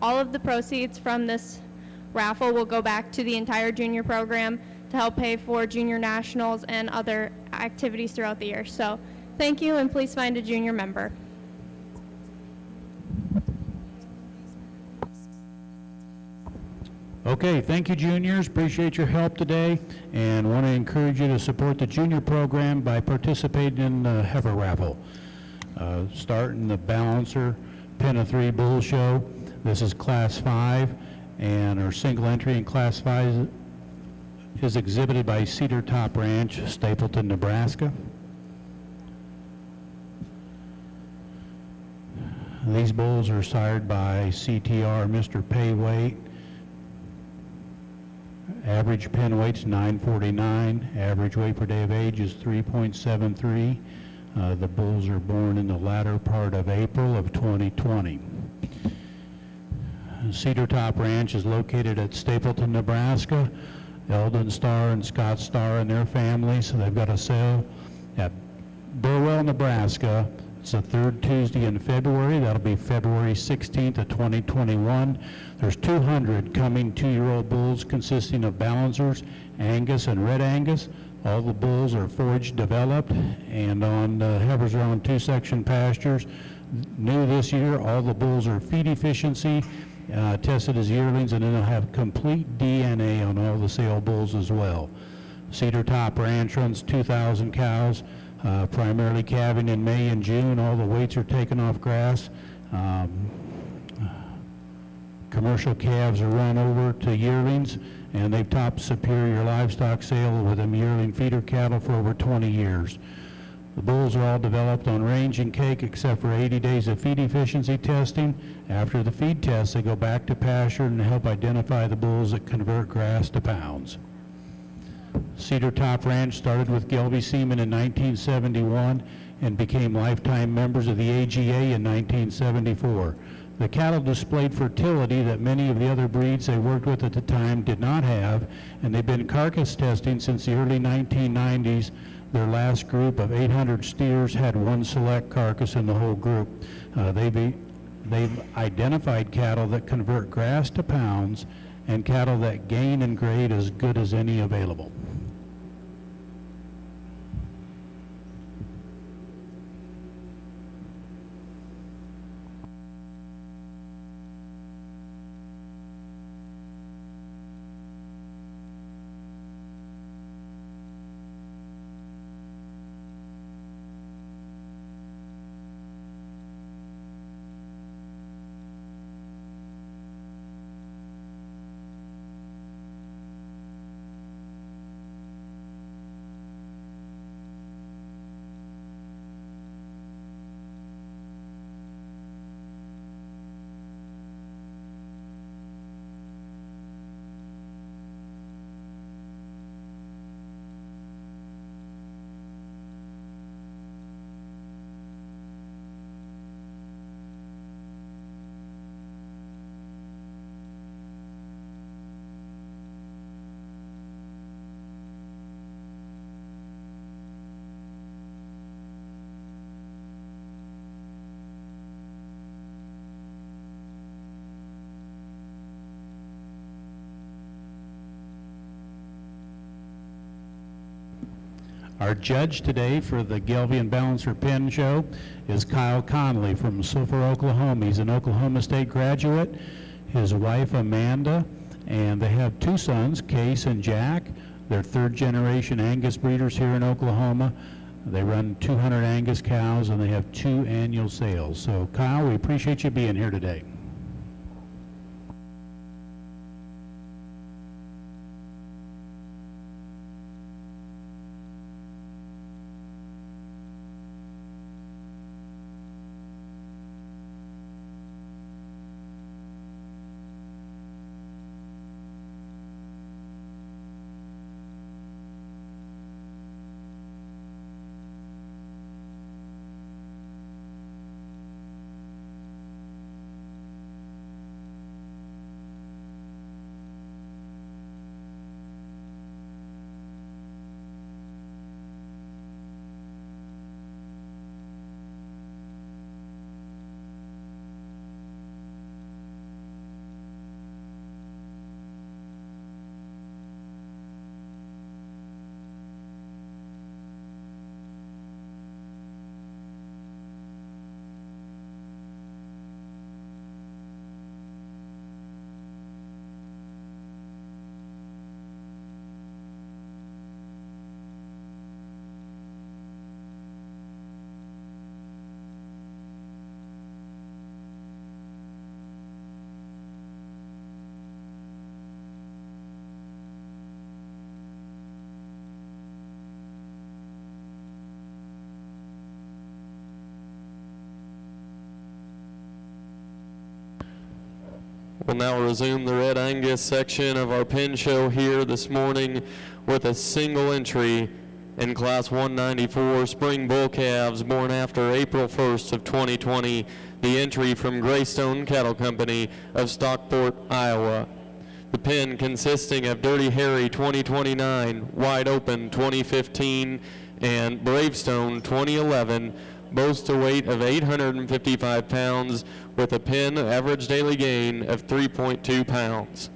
All of the proceeds from this raffle will go back to the entire junior program to help pay for junior nationals and other activities throughout the year. So thank you, and please find a junior member. Okay, thank you, juniors. Appreciate your help today, and want to encourage you to support the junior program by participating in the Heifer Raffle. Starting the Balancer Pen of 3 Bull Show. This is Class 5, and our single entry in Class 5 is exhibited by Cedar Top Ranch, Stapleton, Nebraska. These bulls are sired by CTR Mr. Payweight Average pen weight's 949. Average weight per day of age is 3.73. The bulls are born in the latter part of April of 2020. Cedar Top Ranch is located at Stapleton, Nebraska. Eldon Starr and Scott Starr and their family, so they've got a sale at Burwell, Nebraska. It's the third Tuesday in February. That'll be February 16th of 2021. There's 200 coming 2-year-old bulls consisting of Balancers, Angus, and Red Angus. All the bulls are forage developed and on heifers are on 2-section pastures. New this year, all the bulls are feed efficiency, tested as yearlings, and then they'll have complete DNA on all the sale bulls as well. Cedar Top Ranch runs 2,000 cows, primarily calving in May and June. All the weights are taken off grass. Commercial calves are run over to yearlings, and they've topped Superior Livestock Sale with them yearling feeder cattle for over 20 years. The bulls are all developed on range and cake except for 80 days of feed efficiency testing. After the feed test, they go back to pasture and help identify the bulls that convert grass to pounds. Cedar Top Ranch started with Gelbvieh semen in 1971 and became lifetime members of the AGA in 1974. The cattle displayed fertility that many of the other breeds they worked with at the time did not have, and they've been carcass testing since the early 1990s. Their last group of 800 steers had one select carcass in the whole group. They've identified cattle that convert grass to pounds and cattle that gain and grade as good as any available. Our judge today for the Galveon Balancer Pen Show is Kyle Conley from Sulphur, Oklahoma. He's an Oklahoma State graduate, his wife Amanda, and they have 2 sons, Case and Jack. They're 3rd generation Angus breeders here in Oklahoma. They run 200 Angus cows and they have 2 annual sales. So Kyle, we appreciate you being here today. We'll now resume the Red Angus section of our pin show here this morning with a single entry in Class 194 Spring Bull Calves born after April 1st of 2020, the entry from Greystone Cattle Company of Stockport, Iowa. The pin consisting of Dirty Harry 2029, Wide Open 2015, and Bravestone 2011 boasts a weight of 855 pounds with a pin average daily gain of 3.2 pounds.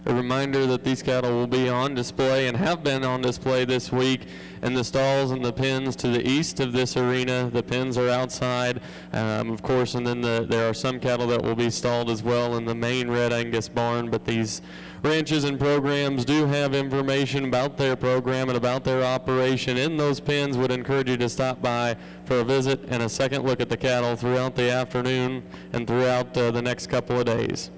A reminder that these cattle will be on display and have been on display this week in the stalls and the pens to the east of this arena. The pens are outside, of course, and then there are some cattle that will be stalled as well in the main Red Angus barn, but these ranches and programs do have information about their program and about their operation in those pens. Would encourage you to stop by for a visit and a second look at the cattle throughout the afternoon and throughout the next couple of days.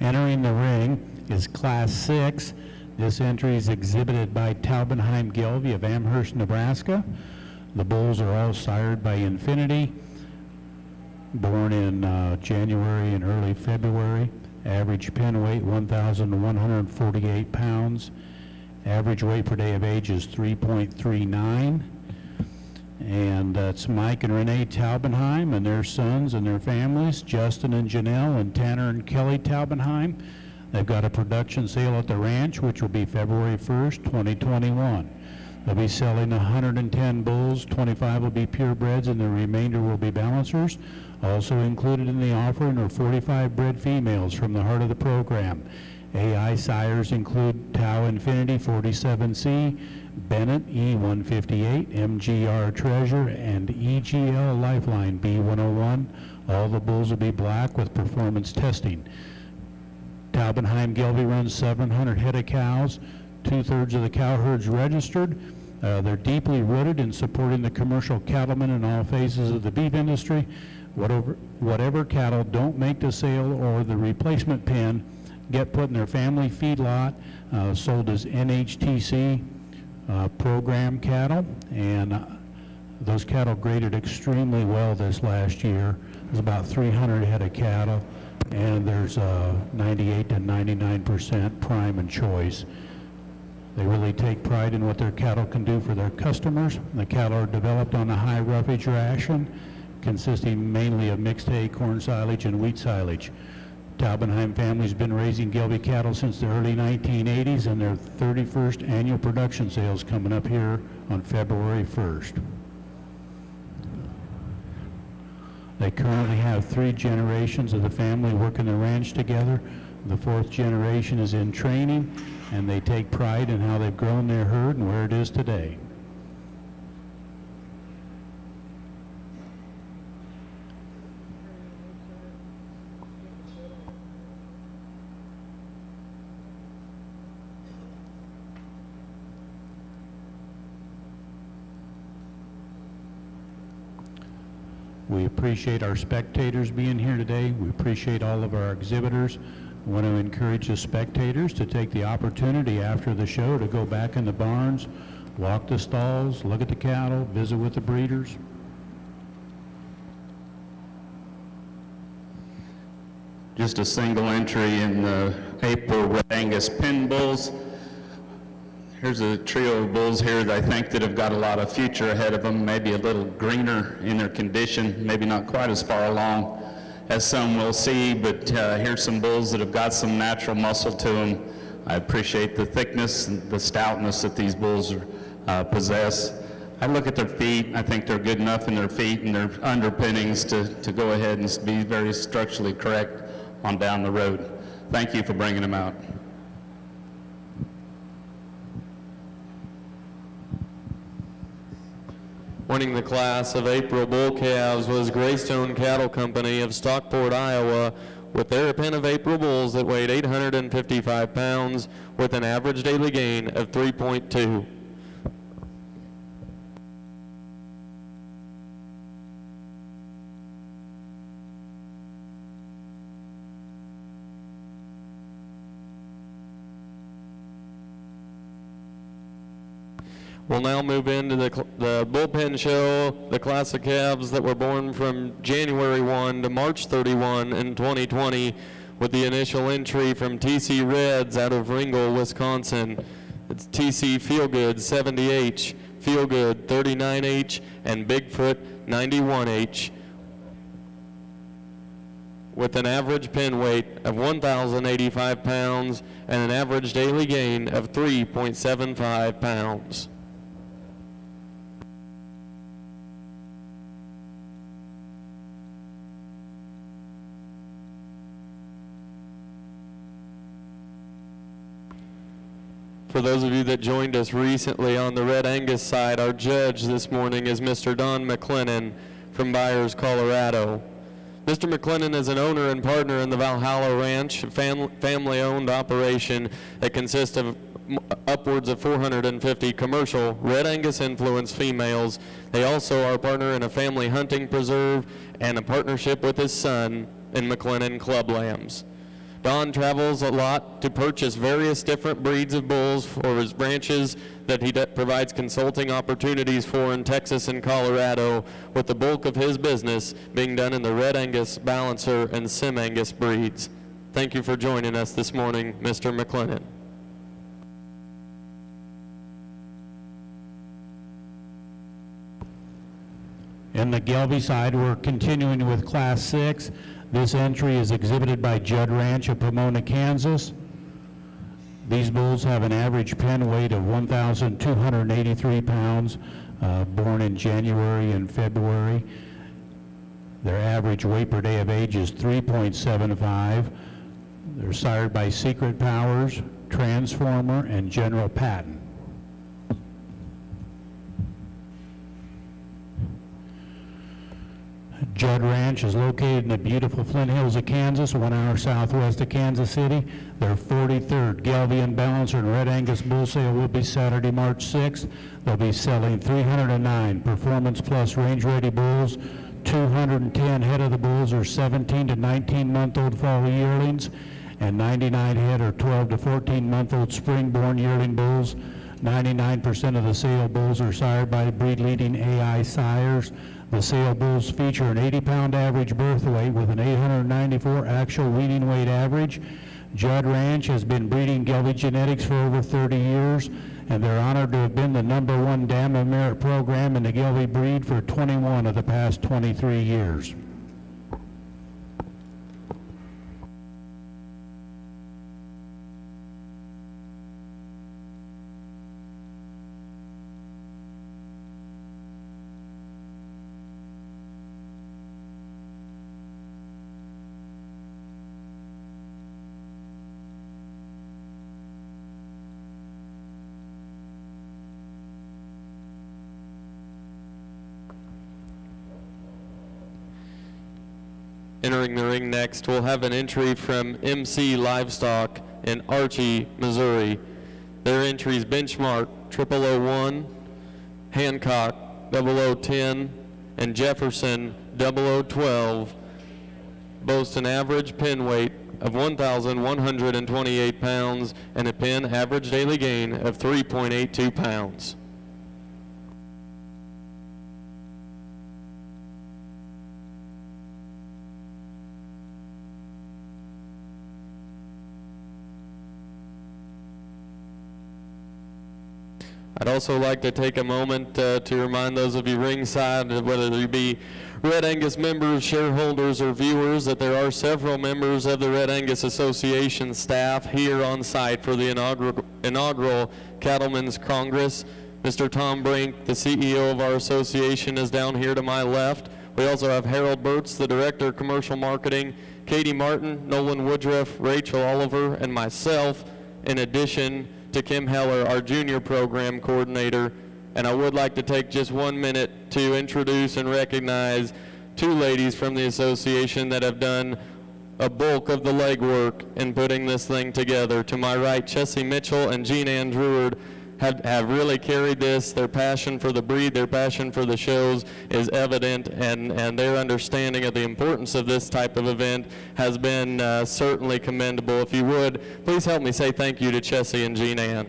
Entering the ring is Class 6. This entry is exhibited by Taubenheim Gelbvieh of Amherst, Nebraska. The bulls are all sired by Infinity, born in January and early February. Average pin weight 1,148 pounds. Average weight per day of age is 3.39. And that's Mike and Renee Taubenheim and their sons and their families, Justin and Janelle and Tanner and Kelly Taubenheim. They've got a production sale at the ranch, which will be February 1st, 2021. They'll be selling 110 bulls, 25 will be purebreds, and the remainder will be balancers. Also included in the offering are 45 bred females from the heart of the program. AI sires include Tau Infinity 47C, Bennett E158, MGR Treasure, and EGL Lifeline B101. All the bulls will be black with performance testing. Taubenheim Gelbvieh runs 700 head of cows, 2/3 of the cow herds registered. They're deeply rooted in supporting the commercial cattlemen in all phases of the beef industry. Whatever cattle don't make the sale or the replacement pen get put in their family feedlot, sold as NHTC program cattle, and those cattle graded extremely well this last year. There's about 300 head of cattle, and there's 98 to 99% prime and choice. They really take pride in what their cattle can do for their customers. The cattle are developed on a high roughage ration, consisting mainly of mixed hay, corn silage, and wheat silage. Taubenheim family's been raising Gelbvieh cattle since the early 1980s, and their 31st annual production sales coming up here on February 1st. They currently have 3 generations of the family working the ranch together. The 4th generation is in training, and they take pride in how they've grown their herd and where it is today. We appreciate our spectators being here today. We appreciate all of our exhibitors. I want to encourage the spectators to take the opportunity after the show to go back in the barns, walk the stalls, look at the cattle, visit with the breeders. Just a single entry in the April Red Angus Pin Bulls. Here's a trio of bulls here that I think that have got a lot of future ahead of them, maybe a little greener in their condition, maybe not quite as far along as some will see, but here's some bulls that have got some natural muscle to them. I appreciate the thickness and the stoutness that these bulls possess. I look at their feet. I think they're good enough in their feet and their underpinnings to go ahead and be very structurally correct on down the road. Thank you for bringing them out. Winning the class of April bull calves was Greystone Cattle Company of Stockport, Iowa, with their pen of April bulls that weighed 855 pounds with an average daily gain of 3.2. We'll now move into the bullpen show, the class of calves that were born from January 1 to March 31 in 2020, with the initial entry from TC Reds out of Ringgold, Wisconsin. It's TC Feelgood 70H, Feelgood 39H, and Bigfoot 91H, with an average pin weight of 1,085 pounds and an average daily gain of 3.75 pounds. For those of you that joined us recently on the Red Angus side, our judge this morning is Mr. Don McLennan from Byers, Colorado. Mr. McLennan is an owner and partner in the Valhalla Ranch, a family-owned operation that consists of upwards of 450 commercial Red Angus influenced females. They also are a partner in a family hunting preserve and a partnership with his son in McLennan Club Lambs. Don travels a lot to purchase various different breeds of bulls for his ranches that he provides consulting opportunities for in Texas and Colorado, with the bulk of his business being done in the Red Angus, Balancer, and Sim Angus breeds. Thank you for joining us this morning, Mr. McLennan. In the Gelbvieh side, we're continuing with Class 6. This entry is exhibited by Judd Ranch of Pomona, Kansas. These bulls have an average pen weight of 1,283 pounds, born in January and February. Their average weight per day of age is 3.75. They're sired by Secret Powers, Transformer, and General Patton. Judd Ranch is located in the beautiful Flint Hills of Kansas, 1 hour southwest of Kansas City. Their 43rd Galveon Balancer and Red Angus bull sale will be Saturday, March 6th. They'll be selling 309 Performance Plus range-ready bulls. 210 head of the bulls are 17 to 19-month-old fall yearlings, and 99 head are 12 to 14-month-old spring-born yearling bulls. 99% of the sale bulls are sired by breed-leading AI sires. The sale bulls feature an 80-pound average birth weight with an 894 actual weaning weight average. Judd Ranch has been breeding Gelbvieh genetics for over 30 years, and they're honored to have been the #1 Dam of Merit program in the Gelbvieh breed for 21 of the past 23 years. Entering the ring next, we'll have an entry from MC Livestock in Archie, Missouri. Their entries benchmark 0001, Hancock 0010, and Jefferson 0012 boast an average pin weight of 1,128 pounds and a pin average daily gain of 3.82 pounds. I'd also like to take a moment to remind those of you ringside, whether you be Red Angus members, shareholders, or viewers, that there are several members of the Red Angus Association staff here on site for the inaugural Cattlemen's Congress. Mr. Tom Brink, the CEO of our association, is down here to my left. We also have Harold Burtz, the Director of Commercial Marketing, Katie Martin, Nolan Woodruff, Rachel Oliver, and myself, in addition to Kim Heller, our Junior Program Coordinator. And I would like to take just 1 minute to introduce and recognize two ladies from the association that have done a bulk of the legwork in putting this thing together. To my right, Chessie Mitchell and Jean Ann Druard have really carried this. Their passion for the breed, their passion for the shows is evident, and their understanding of the importance of this type of event has been certainly commendable. If you would, please help me say thank you to Chessie and Jean Ann.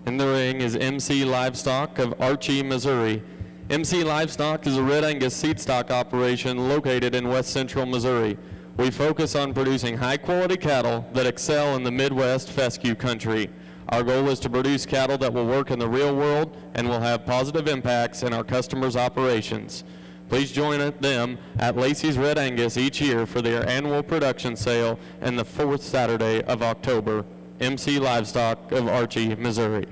In the ring is MC Livestock of Archie, Missouri. MC Livestock is a Red Angus seed stock operation located in west central Missouri. We focus on producing high-quality cattle that excel in the Midwest fescue country. Our goal is to produce cattle that will work in the real world and will have positive impacts in our customers' operations. Please join them at Lacey's Red Angus each year for their annual production sale and the 4th Saturday of October. MC Livestock of Archie, Missouri.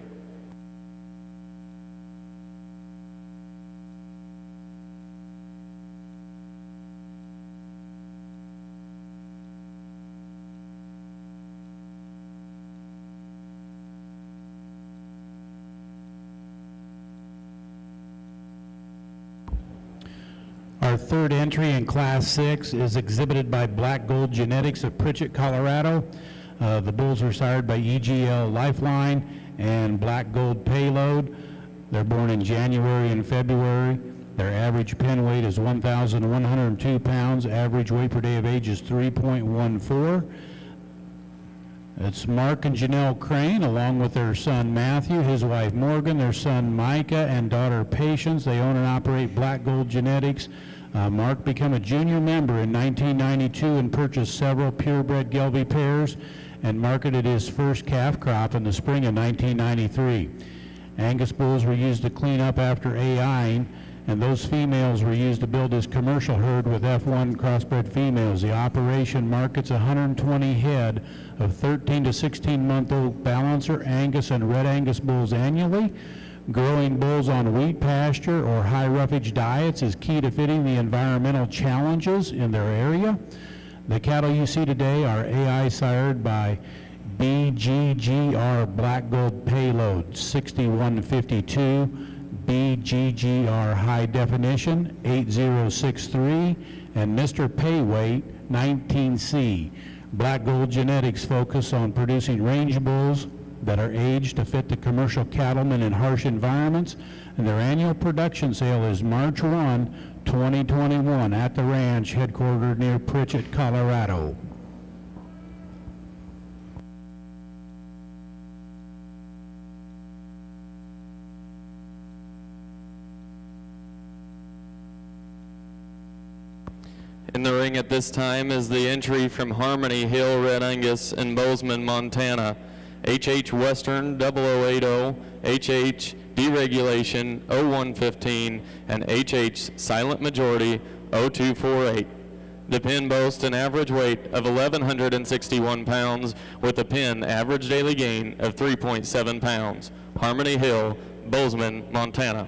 Our third entry in Class 6 is exhibited by Black Gold Genetics of Pritchett, Colorado. The bulls are sired by EGL Lifeline and Black Gold Payload. They're born in January and February. Their average pen weight is 1,102 pounds. Average weight per day of age is 3.14. It's Mark and Janelle Crane, along with their son Matthew, his wife Morgan, their son Micah, and daughter Patience. They own and operate Black Gold Genetics. Mark became a junior member in 1992 and purchased several purebred Gelbvieh pairs and marketed his first calf crop in the spring of 1993. Angus bulls were used to clean up after AIing, and those females were used to build his commercial herd with F1 crossbred females. The operation markets 120 head of 13 to 16-month-old balancer Angus and Red Angus bulls annually. Growing bulls on wheat pasture or high roughage diets is key to fitting the environmental challenges in their area. The cattle you see today are AI sired by BGGR Black Gold Payload 6152, BGGR High Definition 8063, and Mr. Payweight 19C. Black Gold Genetics focus on producing range bulls that are aged to fit the commercial cattlemen in harsh environments, and their annual production sale is March 1, 2021 at the ranch headquartered near Pritchett, Colorado. In the ring at this time is the entry from Harmony Hill Red Angus in Bozeman, Montana. HH Western 0080, HH Deregulation 0115, and HH Silent Majority 0248. The pen boasts an average weight of 1,161 pounds with a pen average daily gain of 3.7 pounds. Harmony Hill, Bozeman, Montana.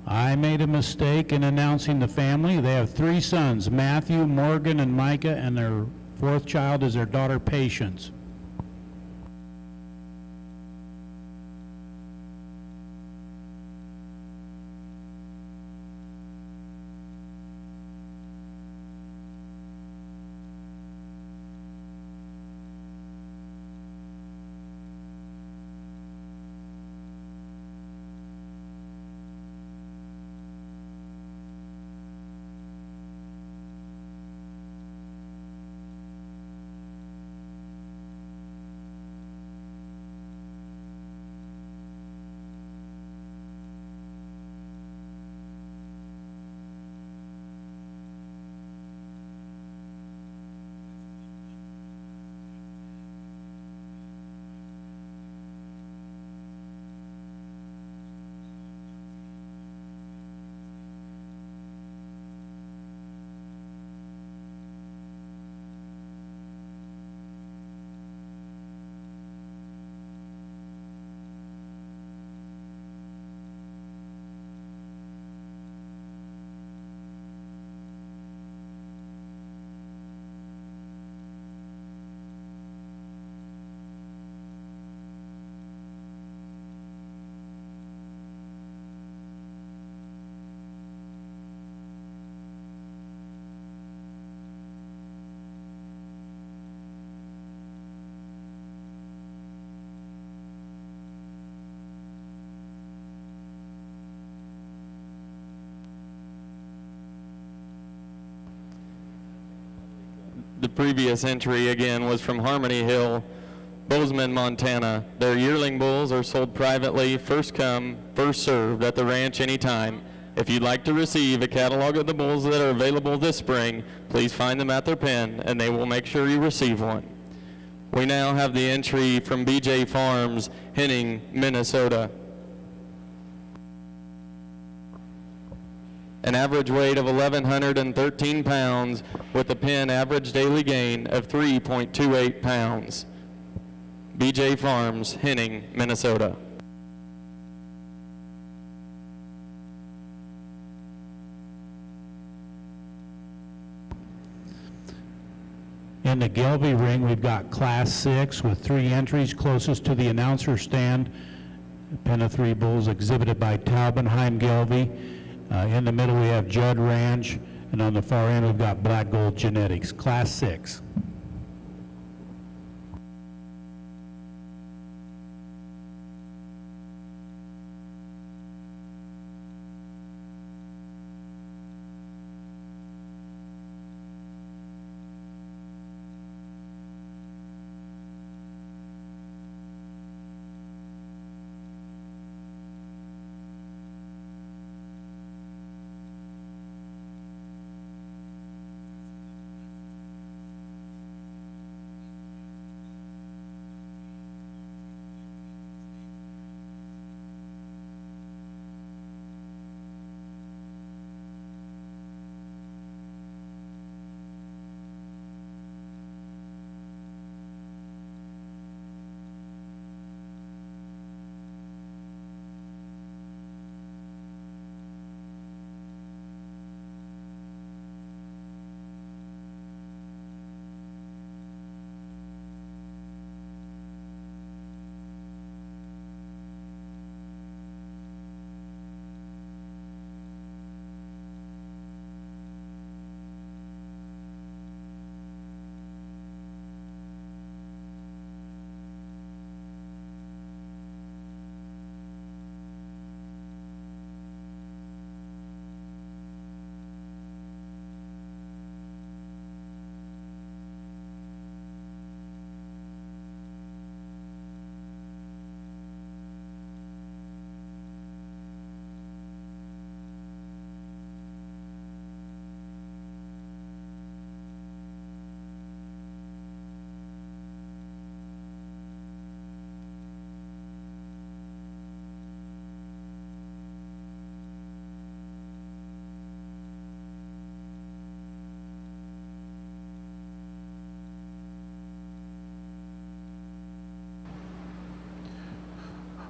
I made a mistake in announcing the family. They have 3 sons, Matthew, Morgan, and Micah, and their 4th child is their daughter, Patience. The previous entry again was from Harmony Hill, Bozeman, Montana. Their yearling bulls are sold privately, first come, first served at the ranch anytime. If you'd like to receive a catalog of the bulls that are available this spring, please find them at their pen and they will make sure you receive one. We now have the entry from BJ Farms, Henning, Minnesota. An average weight of 1,113 pounds with a pen average daily gain of 3.28 pounds. BJ Farms, Henning, Minnesota. In the Gelbvieh ring, we've got Class 6 with 3 entries closest to the announcer stand. A pen of 3 bulls exhibited by Taubenheim Gelbvieh. In the middle, we have Judd Ranch, and on the far end, we've got Black Gold Genetics, Class 6.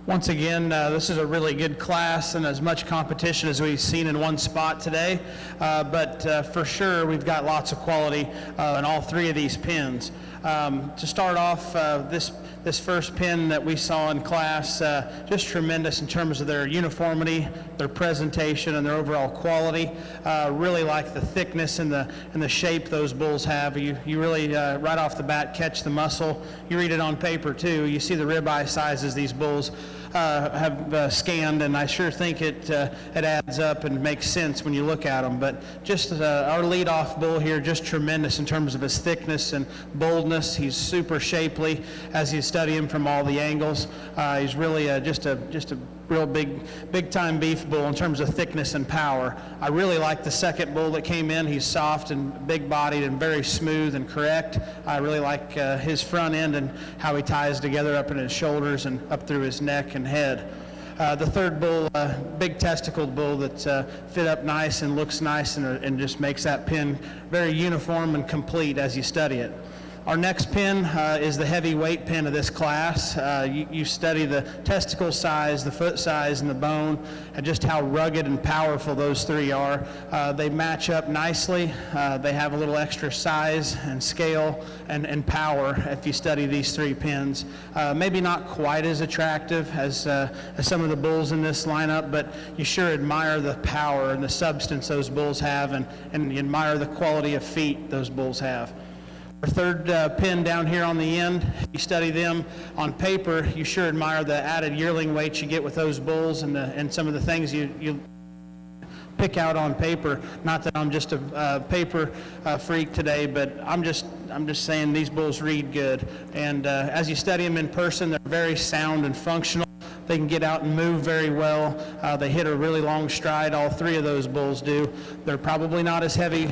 Once again, this is a really good class and as much competition as we've seen in one spot today, but for sure we've got lots of quality in all three of these pins. To start off, this first pin that we saw in class, just tremendous in terms of their uniformity, their presentation, and their overall quality. Really like the thickness and the shape those bulls have. You really, right off the bat, catch the muscle. You read it on paper, too. You see the ribeye sizes these bulls have scanned, and I sure think it adds up and makes sense when you look at them. But just our leadoff bull here, just tremendous in terms of his thickness and boldness. He's super shapely as you study him from all the angles. He's really just a real big time beef bull in terms of thickness and power. I really like the second bull that came in. He's soft and big bodied and very smooth and correct. I really like his front end and how he ties together up in his shoulders and up through his neck and head. The third bull, big testicled bull that's fit up nice and looks nice and just makes that pin very uniform and complete as you study it. Our next pin is the heavyweight pin of this class. You study the testicle size, the foot size, and the bone, and just how rugged and powerful those three are. They match up nicely. They have a little extra size and scale and power if you study these three pins. Maybe not quite as attractive as some of the bulls in this lineup, but you sure admire the power and the substance those bulls have, and you admire the quality of feet those bulls have. Our third pin down here on the end, you study them on paper, you sure admire the added yearling weight you get with those bulls and some of the things you pick out on paper. Not that I'm just a paper freak today, but I'm just saying these bulls read good. And as you study them in person, they're very sound and functional. They can get out and move very well. They hit a really long stride, all three of those bulls do. They're probably not as heavy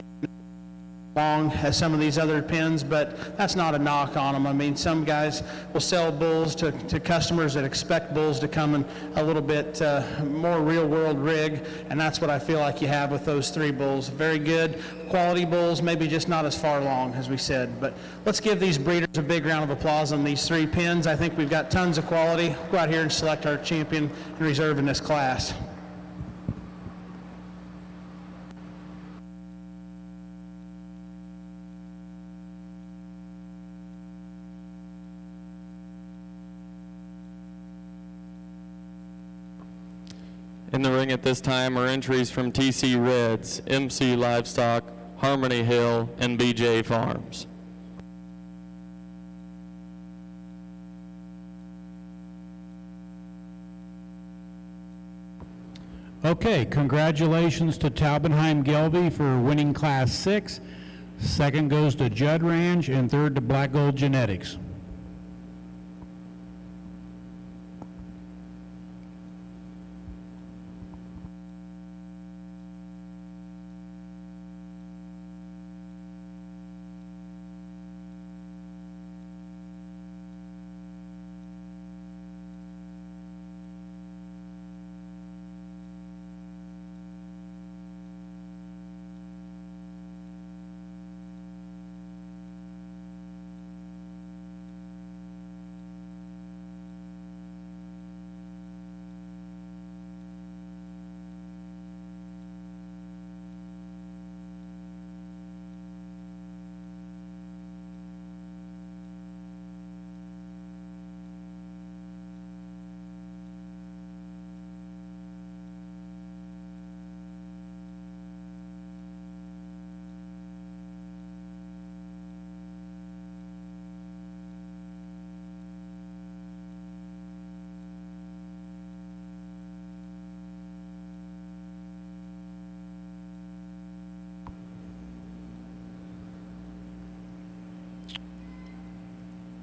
long as some of these other pins, but that's not a knock on them. I mean, some guys will sell bulls to customers that expect bulls to come in a little bit more real world rig, and that's what I feel like you have with those three bulls. Very good quality bulls, maybe just not as far long as we said. But let's give these breeders a big round of applause on these three pins. I think we've got tons of quality. Go out here and select our champion and reserve in this class. In the ring at this time are entries from TC Reds, MC Livestock, Harmony Hill, and BJ Farms. Okay, congratulations to Taubenheim Gelbvieh for winning Class 6. Second goes to Judd Ranch, and third to Black Gold Genetics.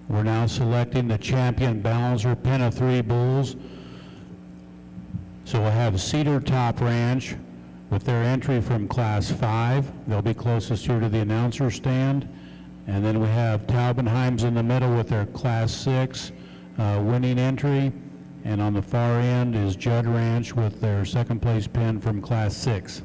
We're now selecting the champion balancer pin of three bulls. So we'll have Cedar Top Ranch with their entry from Class 5. They'll be closest here to the announcer stand. And then we have Taubenheim's in the middle with their Class 6 winning entry. And on the far end is Judd Ranch with their second place pin from Class 6.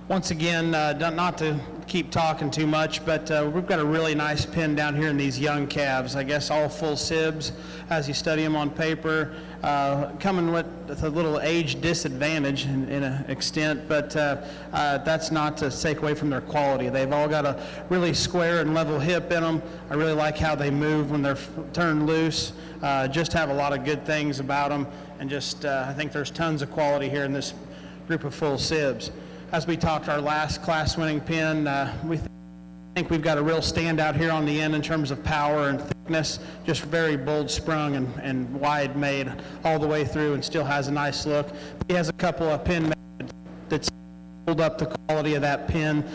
Once again, not to keep talking too much, but we've got a really nice pin down here in these young calves. I guess all full sibs as you study them on paper, coming with a little age disadvantage in an extent, but that's not to take away from their quality. They've all got a really square and level hip in them. I really like how they move when they're turned loose. Just have a lot of good things about them, and just I think there's tons of quality here in this group of full sibs. As we talked our last class-winning pin, we think we've got a real standout here on the end in terms of power and thickness, just very bold sprung and wide made all the way through, and still has a nice look. He has a couple of pin that's hold up the quality of that pin.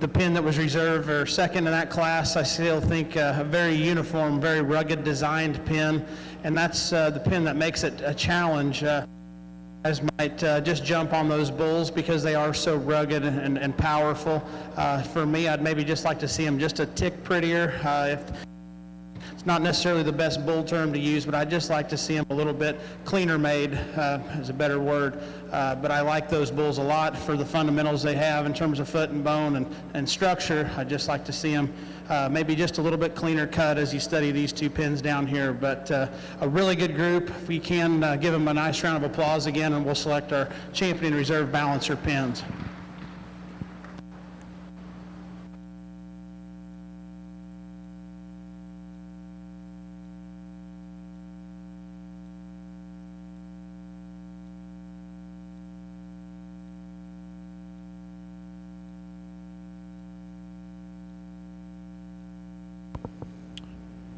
The pin that was reserved for second in that class, I still think a very uniform, very rugged designed pin, and that's the pin that makes it a challenge. Guys might just jump on those bulls because they are so rugged and powerful. For me, I'd maybe just like to see them just a tick prettier. It's not necessarily the best bull term to use, but I'd just like to see them a little bit cleaner made, is a better word. But I like those bulls a lot for the fundamentals they have in terms of foot and bone and structure. I'd just like to see them maybe just a little bit cleaner cut as you study these two pins down here. But a really good group. If we can give them a nice round of applause again, and we'll select our champion reserve balancer pins.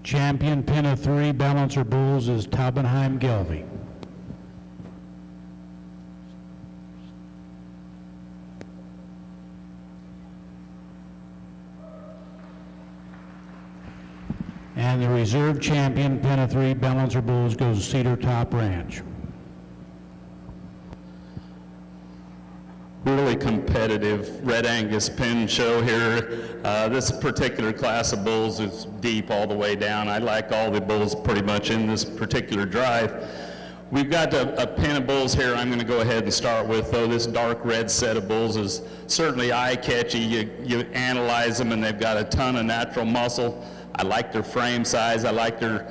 Champion pin of 3 balancer bulls is Taubenheim Gelbvieh. And the reserve champion pin of 3 balancer bulls goes Cedar Top Ranch. Really competitive Red Angus pin show here. This particular class of bulls is deep all the way down. I like all the bulls pretty much in this particular drive. We've got a pin of bulls here I'm going to go ahead and start with, though. This dark red set of bulls is certainly eye-catchy. You analyze them and they've got a ton of natural muscle. I like their frame size. I like their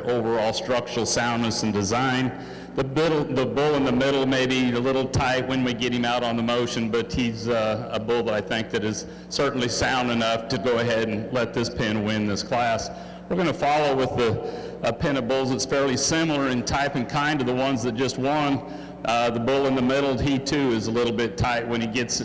overall structural soundness and design. The bull in the middle may be a little tight when we get him out on the motion, but he's a bull that I think that is certainly sound enough to go ahead and let this pin win this class. We're going to follow with a pin of bulls that's fairly similar in type and kind to the ones that just won. The bull in the middle, he too is a little bit tight when he gets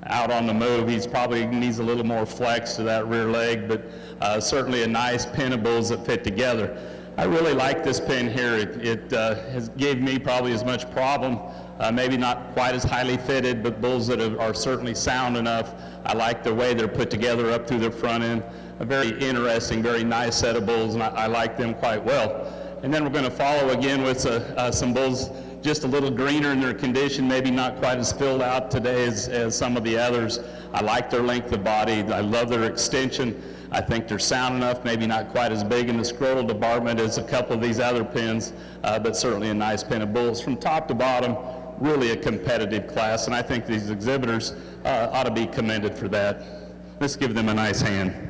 out on the move. He's probably needs a little more flex to that rear leg, but certainly a nice pin of bulls that fit together. I really like this pin here. It has gave me probably as much problem, maybe not quite as highly fitted, but bulls that are certainly sound enough. I like the way they're put together up through their front end. A very interesting, very nice set of bulls, and I like them quite well. And then we're going to follow again with some bulls just a little greener in their condition, maybe not quite as filled out today as some of the others. I like their length of body. I love their extension. I think they're sound enough, maybe not quite as big in the scrotal department as a couple of these other pins, but certainly a nice pin of bulls. From top to bottom, really a competitive class, and I think these exhibitors ought to be commended for that. Let's give them a nice hand.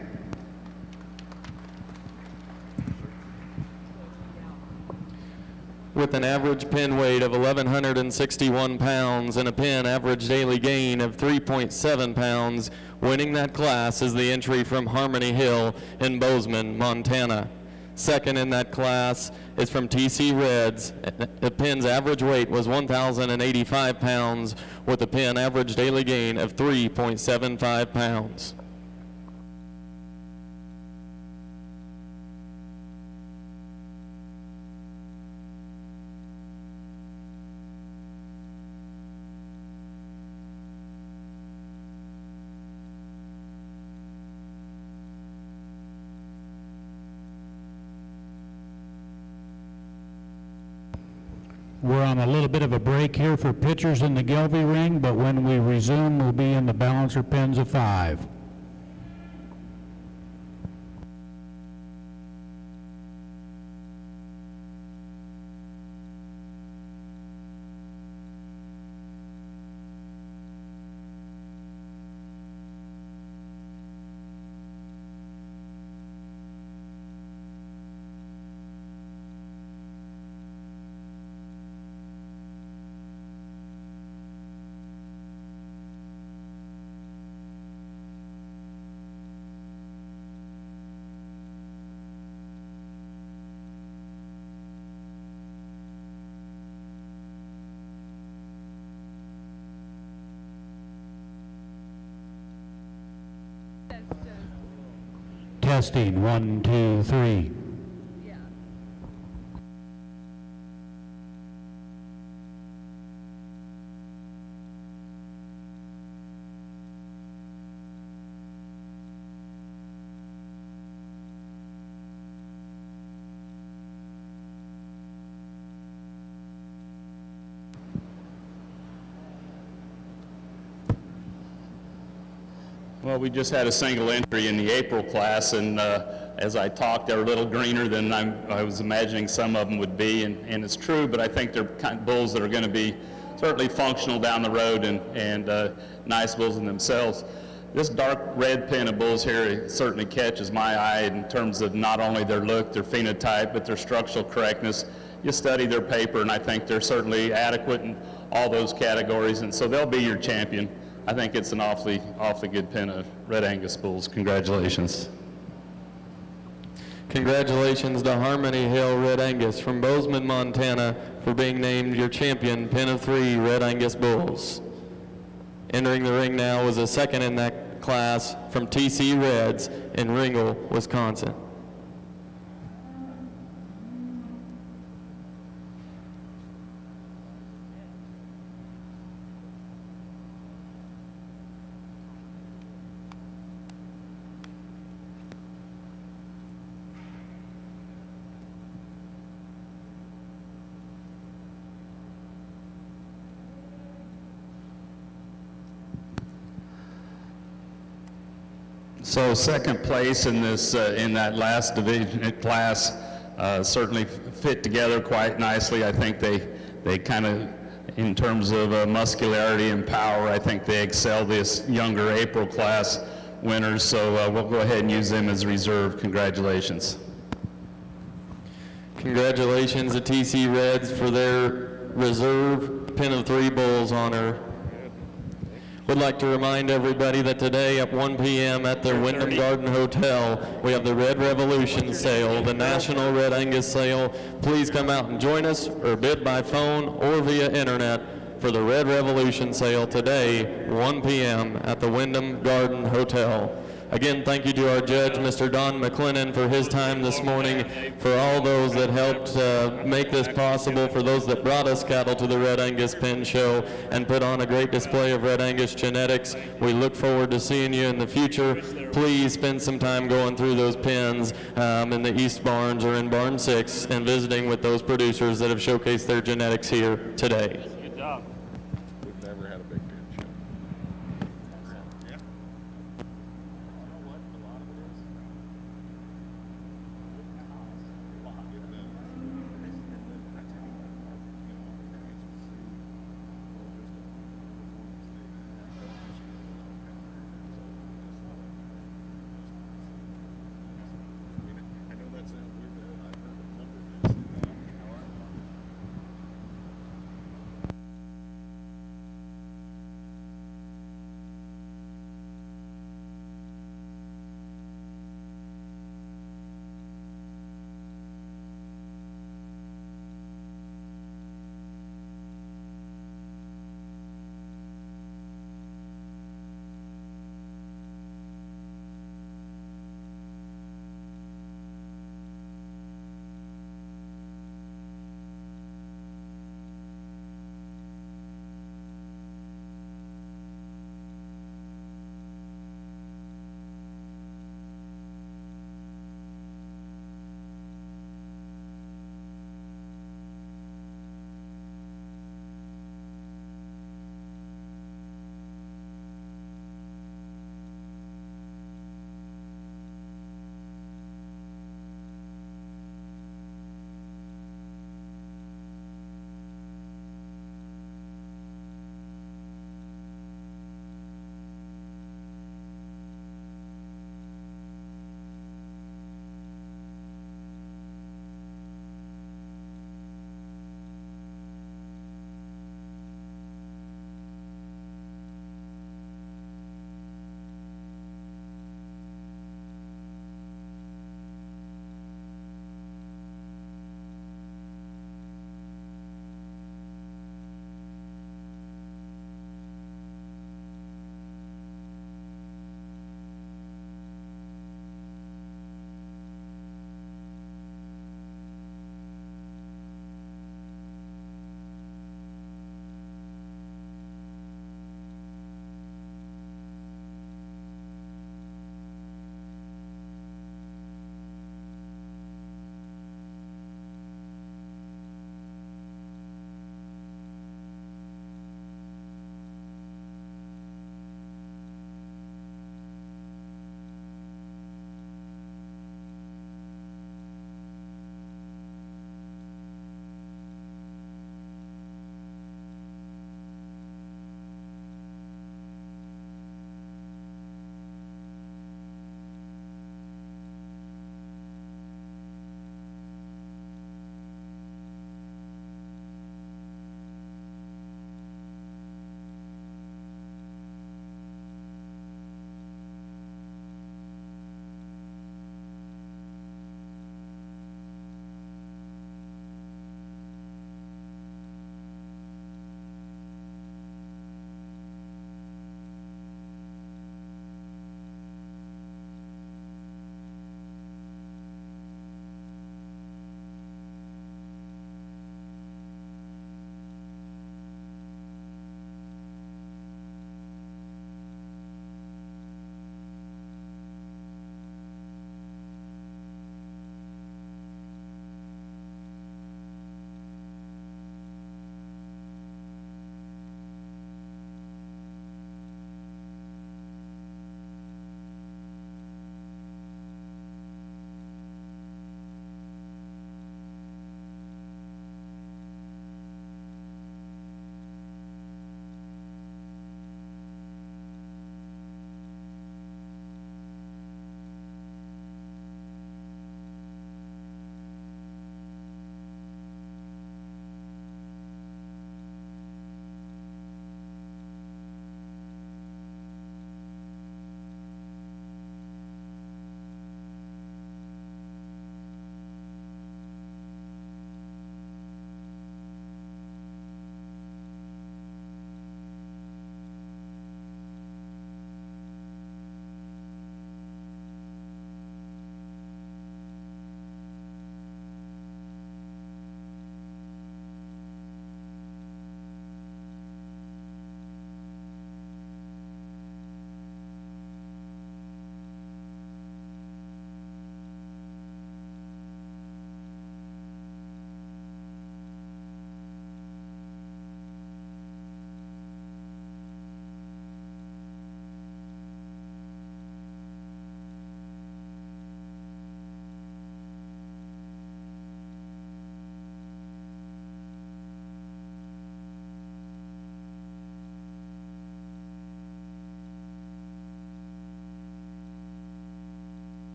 With an average pin weight of 1,161 pounds and a pin average daily gain of 3.7 pounds, winning that class is the entry from Harmony Hill in Bozeman, Montana. Second in that class is from TC Reds. The pin's average weight was 1,085 pounds with a pin average daily gain of 3.75 pounds. We're on a little bit of a break here for pitchers in the Gelbvieh ring, but when we resume, we'll be in the balancer pins of 5. Testing, 1, 2, 3. Well, we just had a single entry in the April class, and as I talked, they're a little greener than I was imagining some of them would be, and it's true, but I think they're kind of bulls that are going to be certainly functional down the road and nice bulls in themselves. This dark red pin of bulls here certainly catches my eye in terms of not only their look, their phenotype, but their structural correctness. You study their paper, and I think they're certainly adequate in all those categories, and so they'll be your champion. I think it's an awfully good pin of Red Angus bulls. Congratulations. Congratulations to Harmony Hill Red Angus from Bozeman, Montana for being named your champion, pin of 3 Red Angus bulls. Entering the ring now was a second in that class from TC Reds in Ringgold, Wisconsin. So second place in this in that last division class certainly fit together quite nicely. I think they kind of, in terms of muscularity and power, I think they excel this younger April class winners. So we'll go ahead and use them as reserve. Congratulations. Congratulations to TC Reds for their reserve pin of 3 bulls honor. Would like to remind everybody that today at 1 p.m. at the Wyndham Garden Hotel, we have the Red Revolution sale, the National Red Angus sale. Please come out and join us or bid by phone or via internet for the Red Revolution sale today, 1 p.m. at the Wyndham Garden Hotel. Again, thank you to our judge, Mr. Don McLennan, for his time this morning, for all those that helped make this possible, for those that brought us cattle to the Red Angus Pin Show and put on a great display of Red Angus genetics. We look forward to seeing you in the future. Please spend some time going through those pins in the East Barns or in Barn 6 and visiting with those producers that have showcased their genetics here today. Good job. We've never had a big pin show. Yeah. I know that sounds weird, but I've heard a number of this.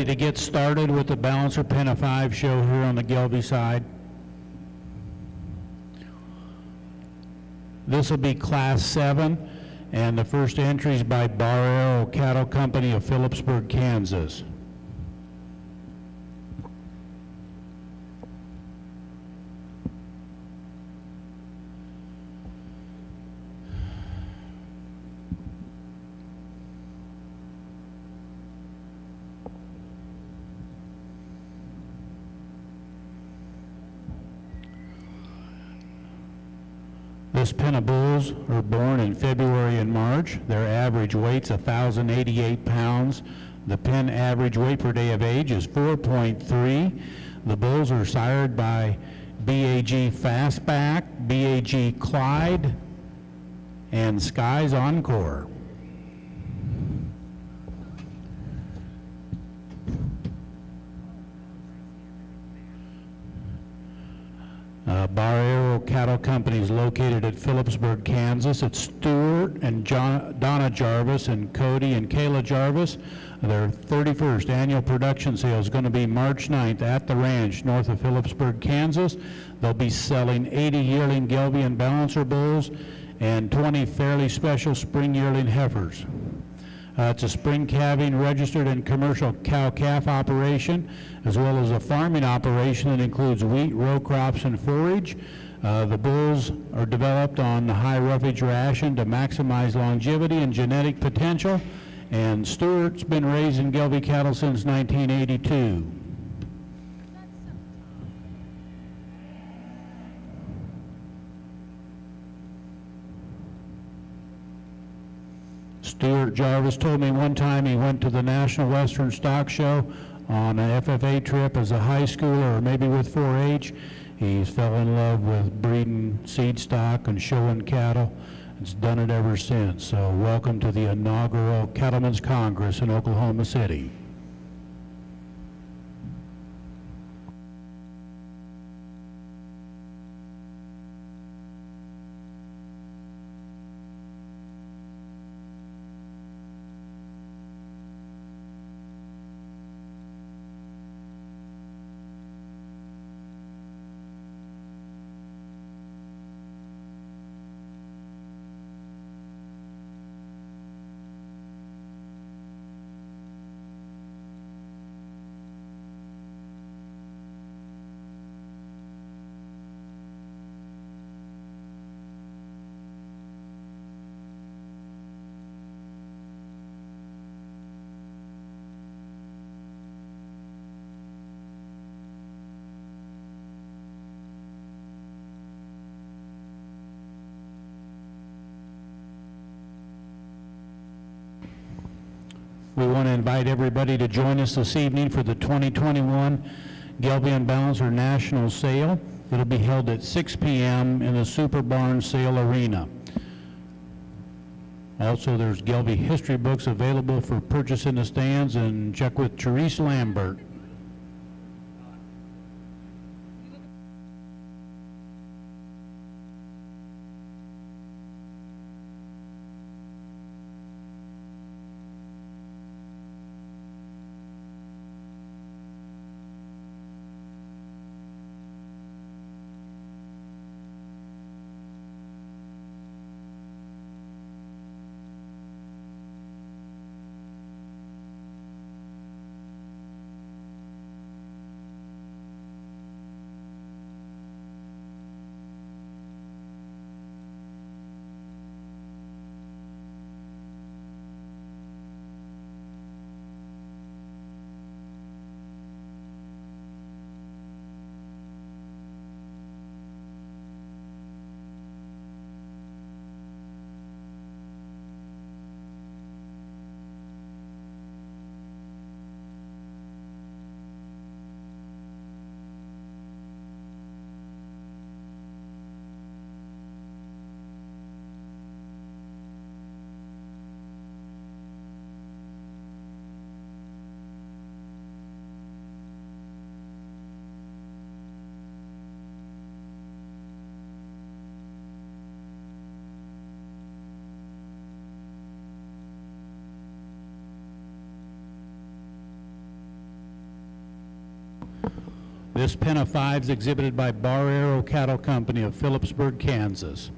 ready to get started with the Balancer Pen of 5 show here on the Gelbvieh side. This will be Class 7, and the first entry is by Barrio Cattle Company of Phillipsburg, Kansas. This pen of bulls are born in February and March. Their average weight's 1,088 pounds. The pen average weight per day of age is 4.3. The bulls are sired by BAG Fastback, BAG Clyde, and Skies Encore. Barrio Cattle Company is located at Phillipsburg, Kansas. It's Stuart and Donna Jarvis and Cody and Kayla Jarvis. Their 31st annual production sale is going to be March 9th at the ranch north of Phillipsburg, Kansas. They'll be selling 80 yearling Gelbvieh Balancer bulls and 20 fairly special spring yearling heifers. It's a spring calving, registered and commercial cow-calf operation, as well as a farming operation that includes wheat, row crops, and forage. The bulls are developed on the high roughage ration to maximize longevity and genetic potential, and Stewart's been raising Gelbvieh cattle since 1982. Stuart Jarvis told me one time he went to the National Western Stock Show on an FFA trip as a high schooler, or maybe with 4-H. He fell in love with breeding seed stock and showing cattle. It's done it ever since. So welcome to the inaugural Cattlemen's Congress in Oklahoma City. We want to invite everybody to join us this evening for the 2021 Gelbvieh Balancer National Sale. It'll be held at 6 p.m. in the Super Barn Sale Arena. Also, there's Gelbvieh history books available for purchase in the stands, and check with Therese Lambert. This pen of 5 is exhibited by Barrio Cattle Company of Phillipsburg, Kansas.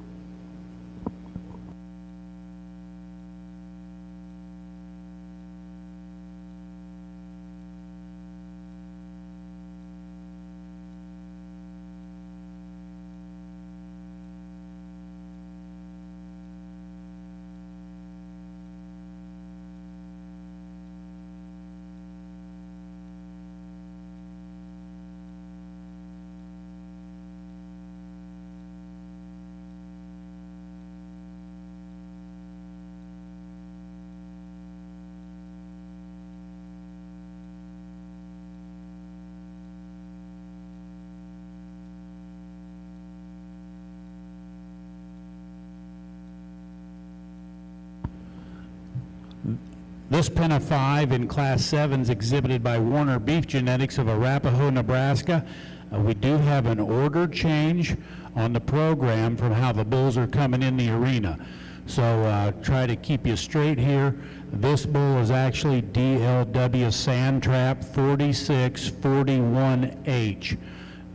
This pen of 5 in Class 7 is exhibited by Warner Beef Genetics of Arapahoe, Nebraska. We do have an order change on the program from how the bulls are coming in the arena. So try to keep you straight here. This bull is actually DLW Sand Trap 4641H.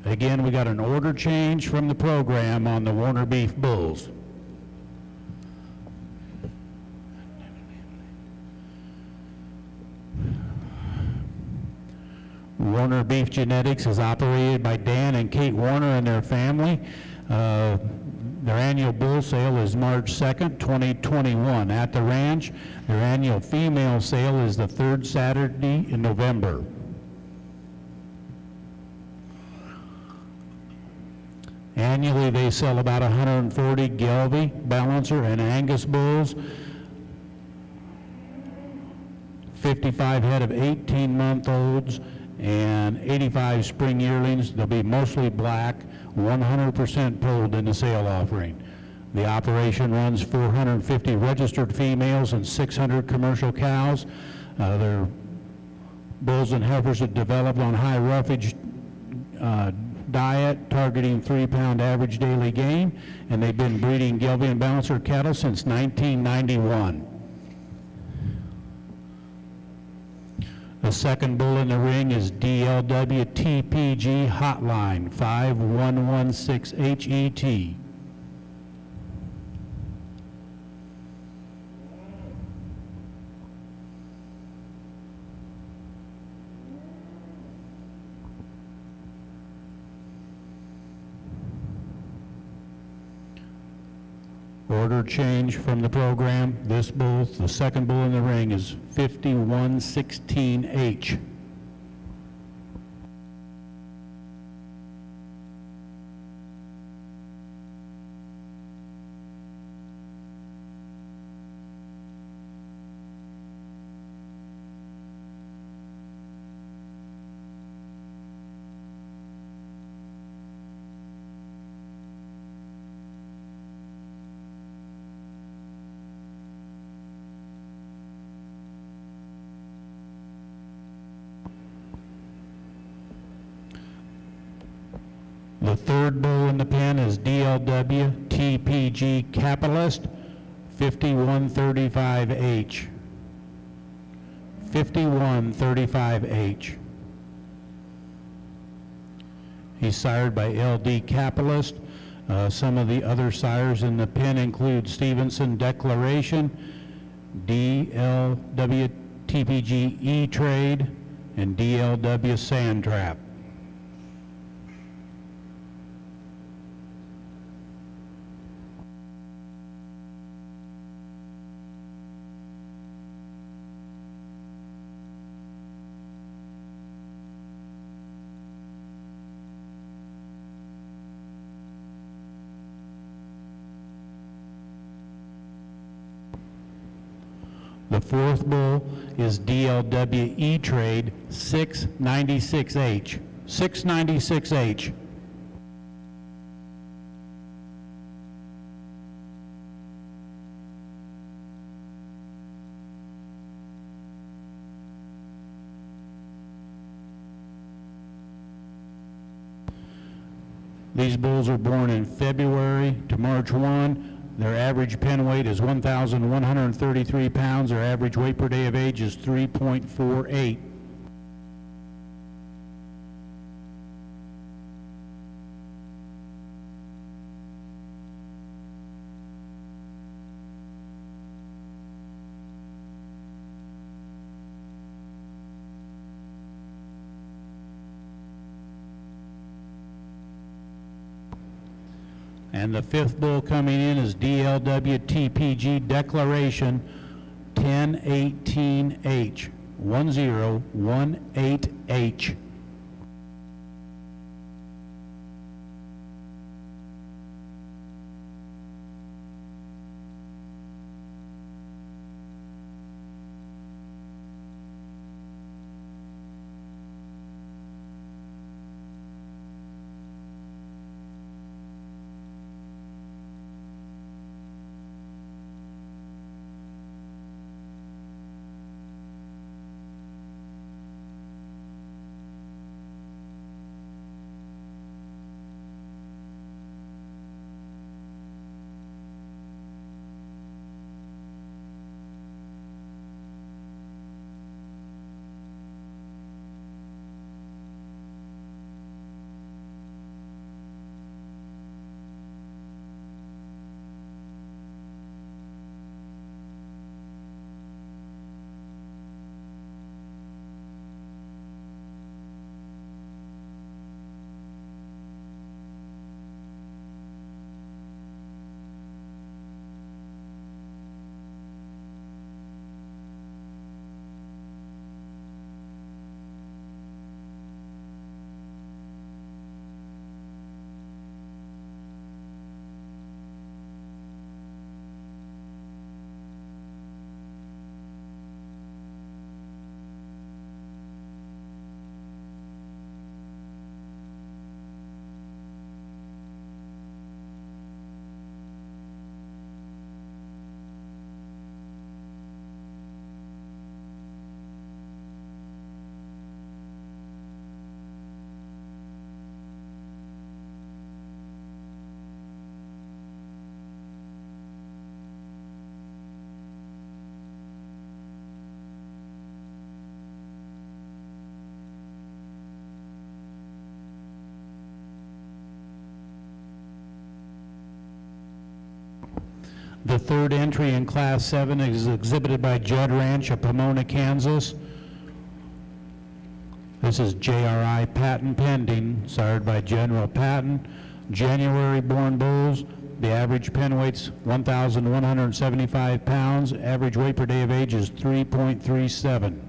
Again, we got an order change from the program on the Warner Beef bulls. Warner Beef Genetics is operated by Dan and Kate Warner and their family. Their annual bull sale is March 2nd, 2021 at the ranch. Their annual female sale is the third Saturday in November. Annually, they sell about 140 Gelbvieh, Balancer, and Angus bulls, 55 head of 18-month-olds, and 85 spring yearlings. They'll be mostly black, 100% polled in the sale offering. The operation runs 450 registered females and 600 commercial cows. Their bulls and heifers are developed on high roughage diet, targeting 3-pound average daily gain, and they've been breeding Galveon Balancer cattle since 1991. The second bull in the ring is DLW TPG Hotline 5116HET. Order change from the program. This bull, the second bull in the ring, is 5116H. The third bull in the pen is DLW TPG Capitalist 5135H. 5135H. He's sired by LD Capitalist. Some of the other sires in the pen include Stevenson Declaration, DLW TPG E-Trade, and DLW Sand Trap. The fourth bull is DLW E-Trade 696H. 696H. These bulls are born in February to March 1. Their average pen weight is 1,133 pounds. Their average weight per day of age is 3.48. And the fifth bull coming in is DLW TPG Declaration 1018H, 1018H. The third entry in Class 7 is exhibited by Judd Ranch of Pomona, Kansas. This is JRI patent pending, sired by General Patent. January born bulls. The average pen weight's 1,175 pounds. Average weight per day of age is 3.37.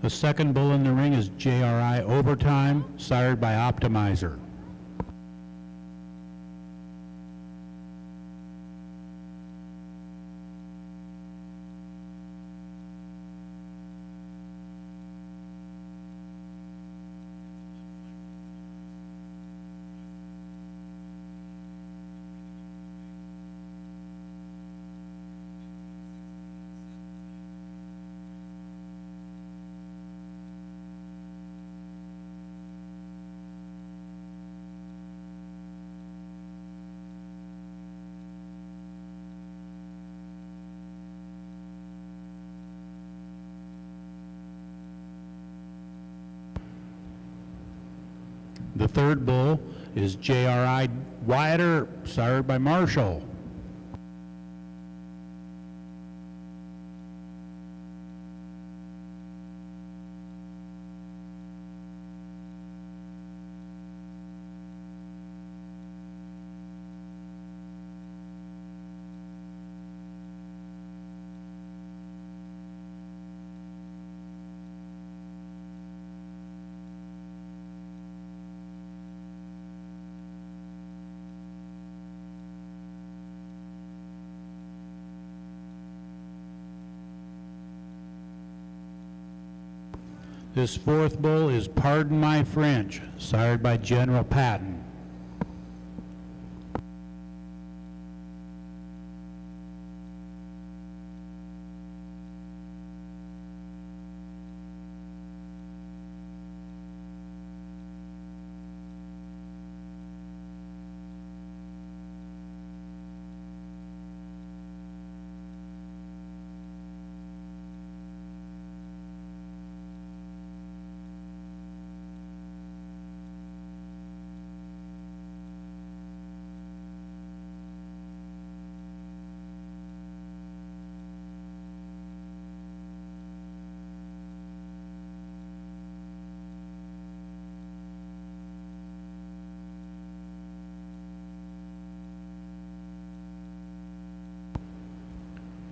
The second bull in the ring is JRI Overtime, sired by Optimizer. The third bull is JRI Wyatt Earp, sired by Marshall. This fourth bull is Pardon My French, sired by General Patton.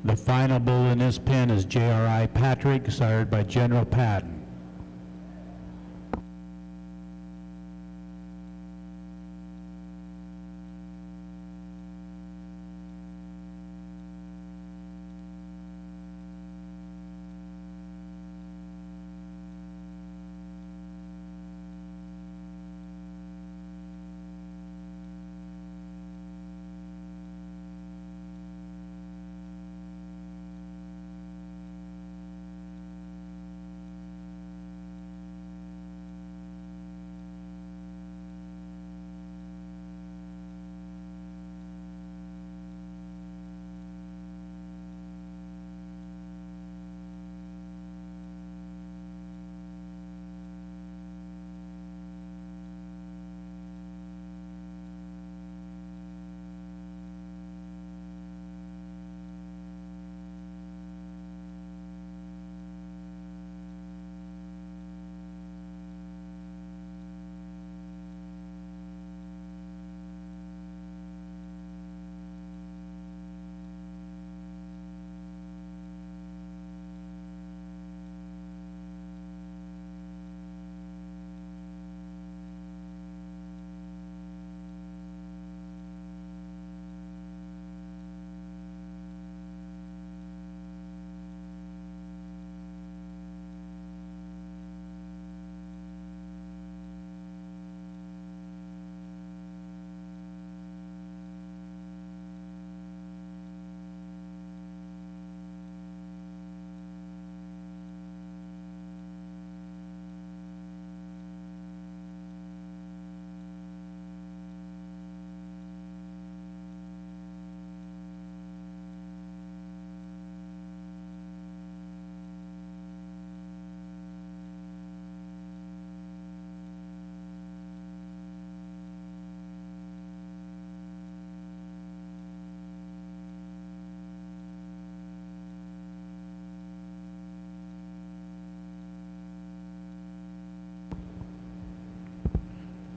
The final bull in this pen is J.R.I. Patrick, sired by General Patton.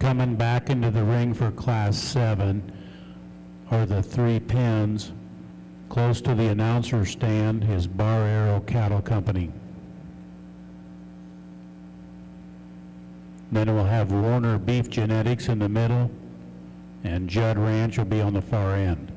Coming back into the ring for Class 7 are the 3 pens. Close to the announcer stand is Barrio Cattle Company. Then we'll have Warner Beef Genetics in the middle, and Judd Ranch will be on the far end.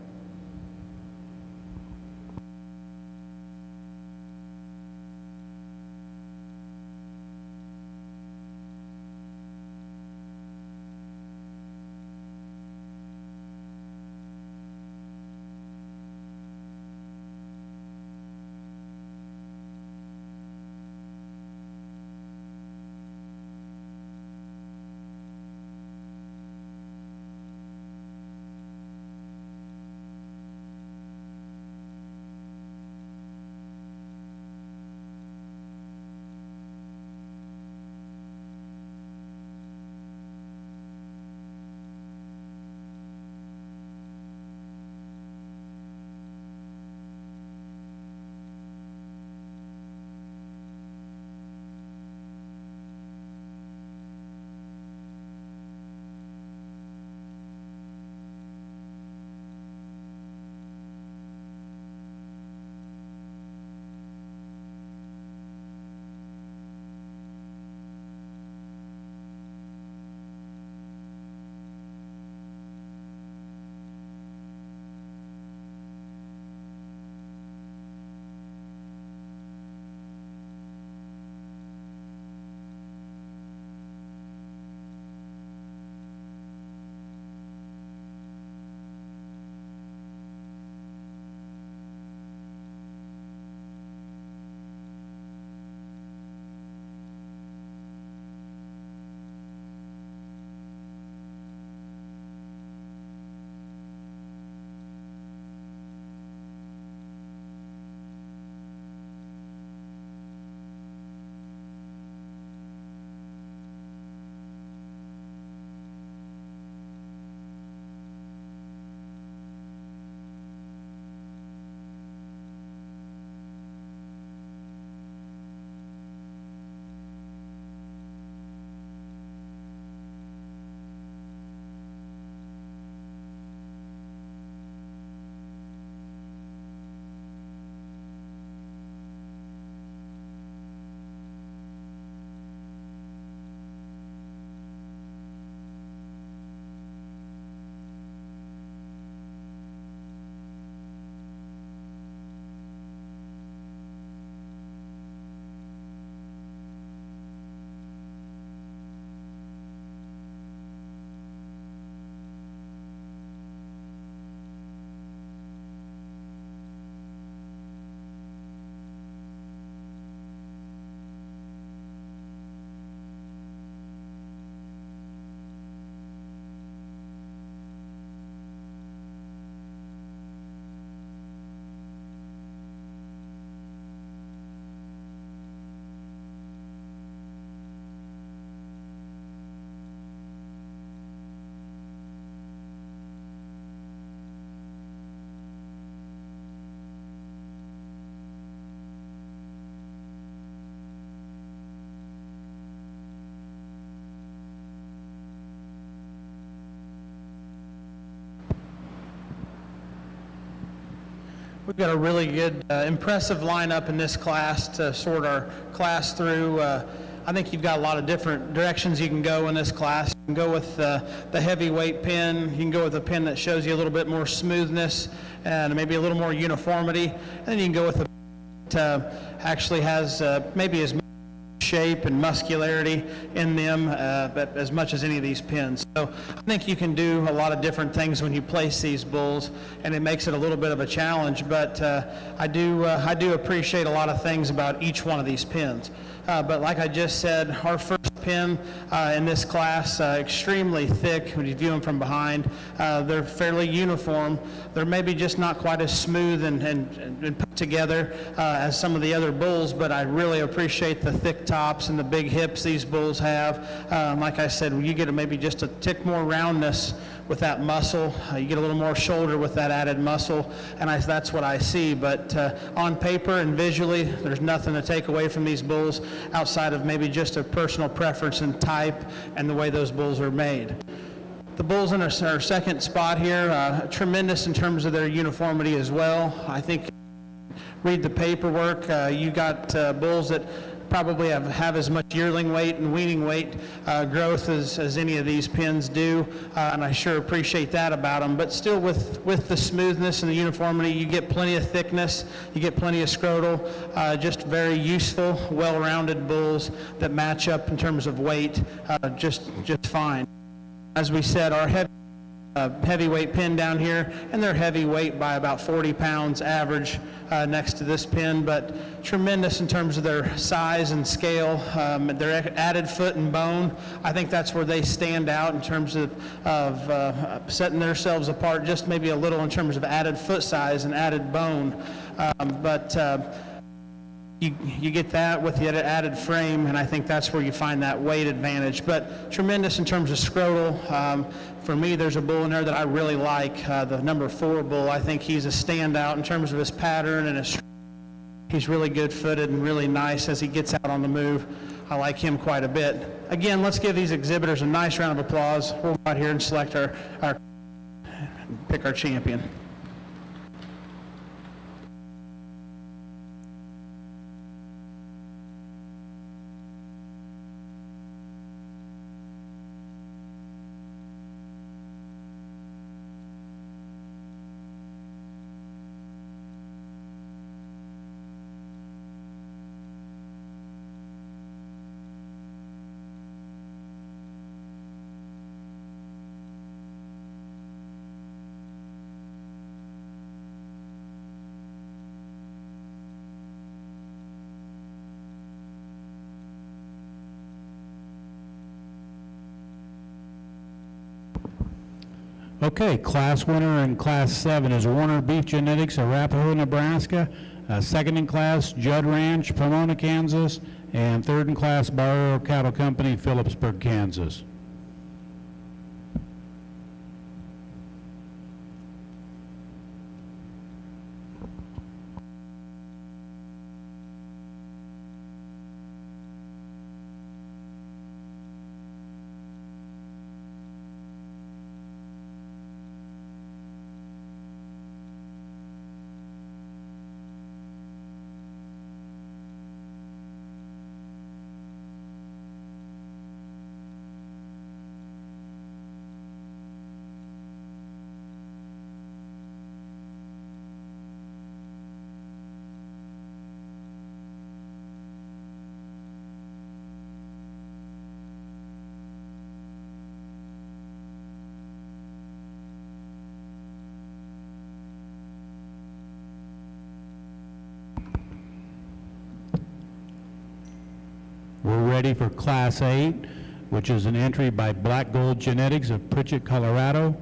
We've got a really good, impressive lineup in this class to sort our class through. I think you've got a lot of different directions you can go in this class. You can go with the heavyweight pin. You can go with a pin that shows you a little bit more smoothness and maybe a little more uniformity. And then you can go with a that actually has maybe as much shape and muscularity in them but as much as any of these pins. So I think you can do a lot of different things when you place these bulls, and it makes it a little bit of a challenge, but I do appreciate a lot of things about each one of these pins. But like I just said, our first pin in this class, extremely thick when you view them from behind. They're fairly uniform. They're maybe just not quite as smooth and put together as some of the other bulls, but I really appreciate the thick tops and the big hips these bulls have. Like I said, you get maybe just a tick more roundness with that muscle. You get a little more shoulder with that added muscle, and that's what I see. But on paper and visually, there's nothing to take away from these bulls outside of maybe just a personal preference and type and the way those bulls are made. The bulls in our second spot here, tremendous in terms of their uniformity as well. I think, read the paperwork, you got bulls that probably have as much yearling weight and weaning weight growth as any of these pins do, and I sure appreciate that about them. But still, with the smoothness and the uniformity, you get plenty of thickness, you get plenty of scrotal, just very useful, well-rounded bulls that match up in terms of weight just fine. As we said, our heavyweight pin down here, and they're heavyweight by about 40 pounds average next to this pin, but tremendous in terms of their size and scale, their added foot and bone. I think that's where they stand out in terms of setting themselves apart just maybe a little in terms of added foot size and added bone. You get that with the added frame, and I think that's where you find that weight advantage. But tremendous in terms of scrotal. For me, there's a bull in there that I really like, the number 4 bull. I think he's a standout in terms of his pattern, and he's really good-footed and really nice as he gets out on the move. I like him quite a bit. Again, let's give these exhibitors a nice round of applause. We'll go out here and select pick our champion. Okay, class winner in class 7 is Warner Beef Genetics of Arapahoe, Nebraska. Second in class, Judd Ranch, Pomona, Kansas. And third in class, Barrio Cattle Company, Phillipsburg, Kansas. We're ready for Class 8, which is an entry by Black Gold Genetics of Pritchett, Colorado.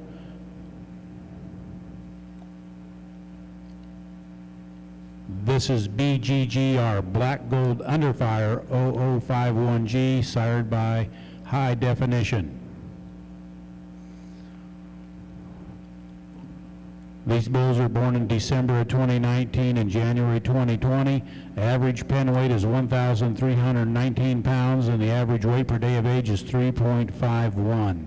This is BGGR, Black Gold Underfire 0051G, sired by High Definition. These bulls are born in December of 2019 and January 2020. Average pen weight is 1,319 pounds, and the average weight per day of age is 3.51.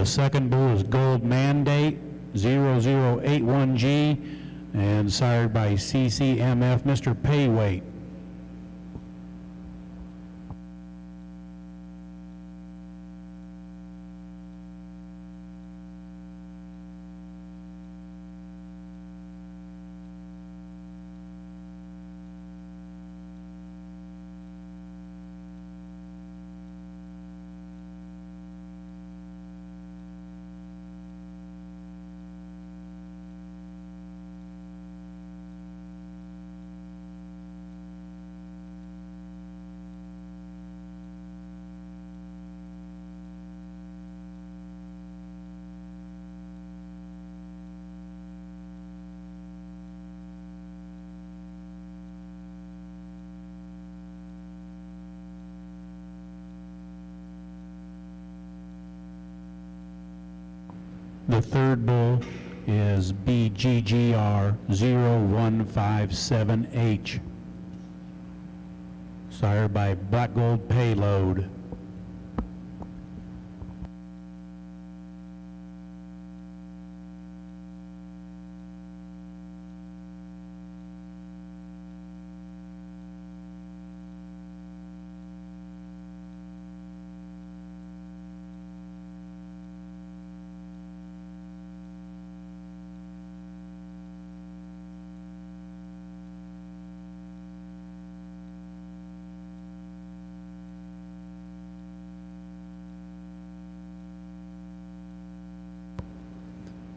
second bull is Gold Mandate 0081G and sired by CCMF Mr. Payweight. The third bull is BGGR 0157H, sired by Black Gold Payload.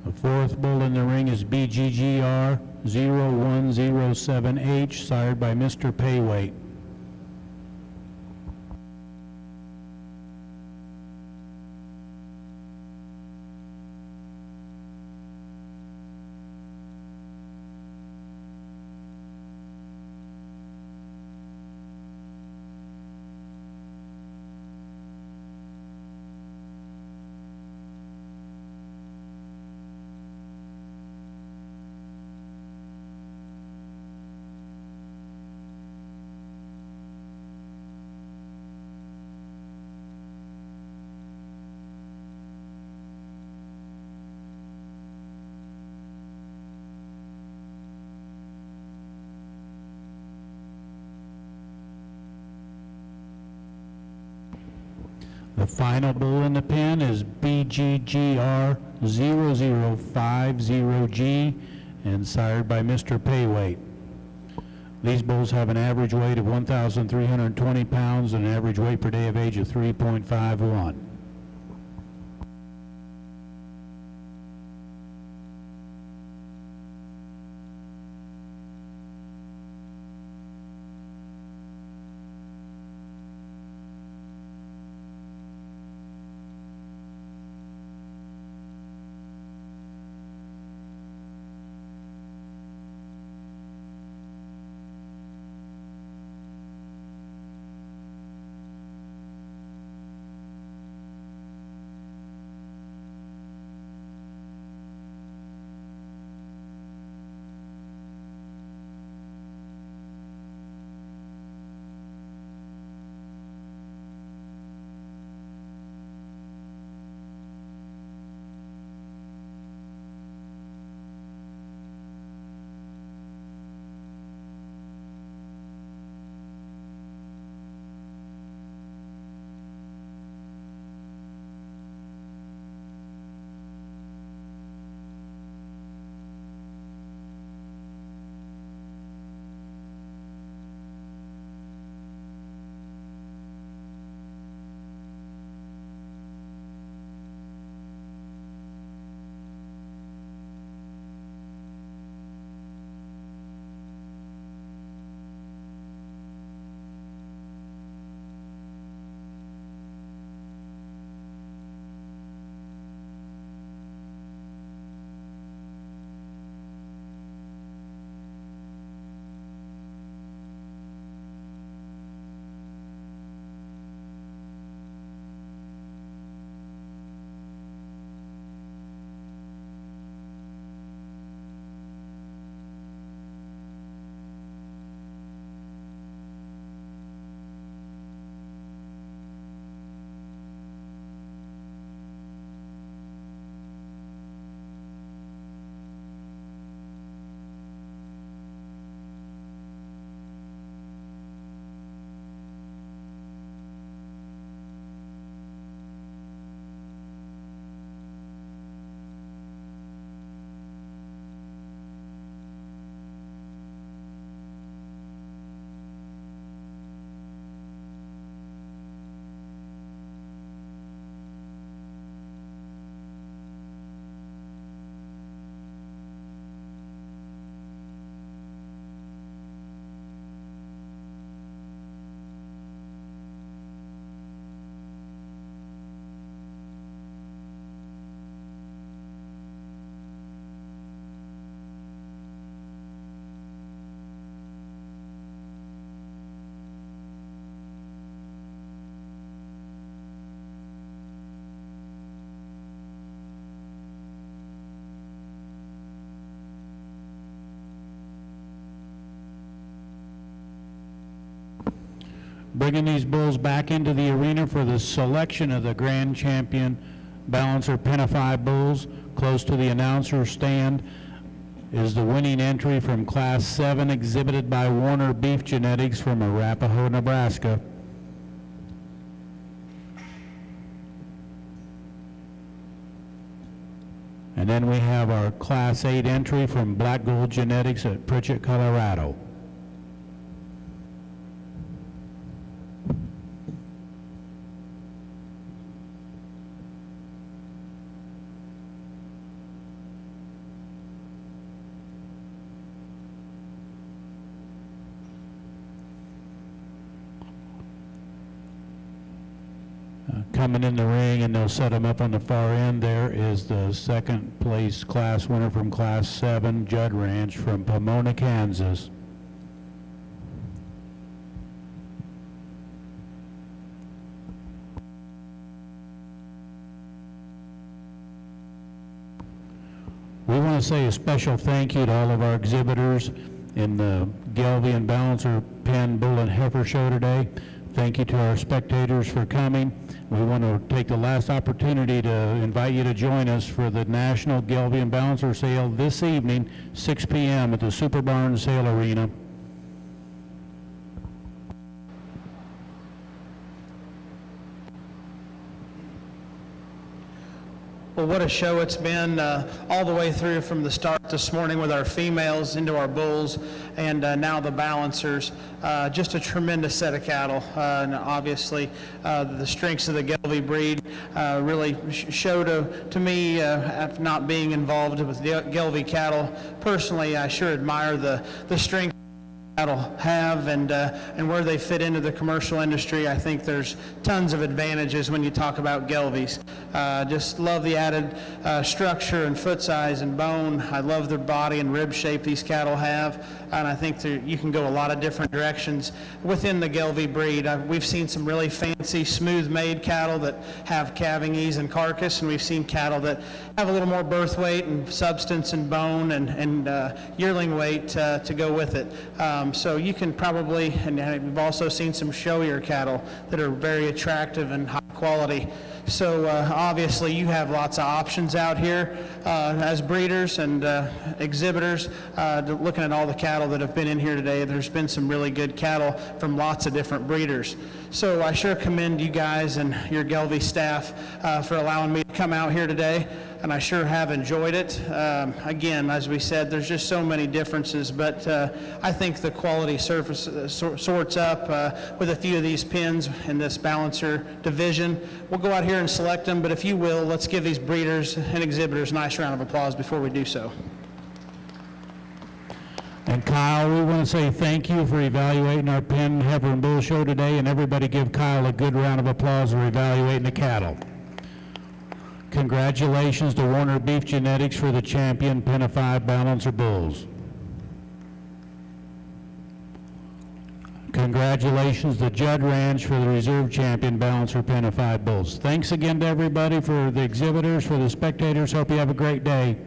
The fourth bull in the ring is BGGR 0107H, sired by Mr. Payweight. The final bull in the pen is BGGR 0050G and sired by Mr. Payweight. These bulls have an average weight of 1,320 pounds and an average weight per day of age of 3.51. bringing these bulls back into the arena for the selection of the grand champion balancer Penify bulls. Close to the announcer stand is the winning entry from Class 7, exhibited by Warner Beef Genetics from Arapahoe, Nebraska. And then we have our Class 8 entry from Black Gold Genetics at Pritchett, Colorado. Coming in the ring, and they'll set them up on the far end. There is the second place class winner from Class 7, Judd Ranch from Pomona, Kansas. We want to say a special thank you to all of our exhibitors in the Galveon Balancer Pen Bull and Heifer Show today. Thank you to our spectators for coming. We want to take the last opportunity to invite you to join us for the National Gelbvieh Balancer Sale this evening, 6 p.m. at the Super Barn Sale Arena. Well, what a show it's been all the way through from the start this morning with our females into our bulls and now the balancers. Just a tremendous set of cattle. And obviously, the strengths of the Gelbvieh breed really show to me, after not being involved with the Gelbvieh cattle. Personally, I sure admire the strength cattle have and where they fit into the commercial industry. I think there's tons of advantages when you talk about Gelbviehs. Just love the added structure and foot size and bone. I love their body and rib shape these cattle have, and I think you can go a lot of different directions within the Gelbvieh breed. We've seen some really fancy, smooth-made cattle that have calving ease and carcass, and we've seen cattle that have a little more birth weight and substance and bone and yearling weight to go with it. So you can probably, and we've also seen some showier cattle that are very attractive and high quality. So obviously you have lots of options out here as breeders and exhibitors. Looking at all the cattle that have been in here today, there's been some really good cattle from lots of different breeders. So I sure commend you guys and your Gelbvieh staff for allowing me to come out here today, and I sure have enjoyed it. Again, as we said, there's just so many differences, but I think the quality sorts up with a few of these pins in this balancer division. We'll go out here and select them, but if you will, let's give these breeders and exhibitors a nice round of applause before we do so. And Kyle, we want to say thank you for evaluating our Pen, Heifer, and Bull show today, and everybody give Kyle a good round of applause for evaluating the cattle. Congratulations to Warner Beef Genetics for the champion Penify Balancer Bulls. Congratulations to Judd Ranch for the reserve champion Balancer Penify Bulls. Thanks again to everybody, for the exhibitors, for the spectators. Hope you have a great day.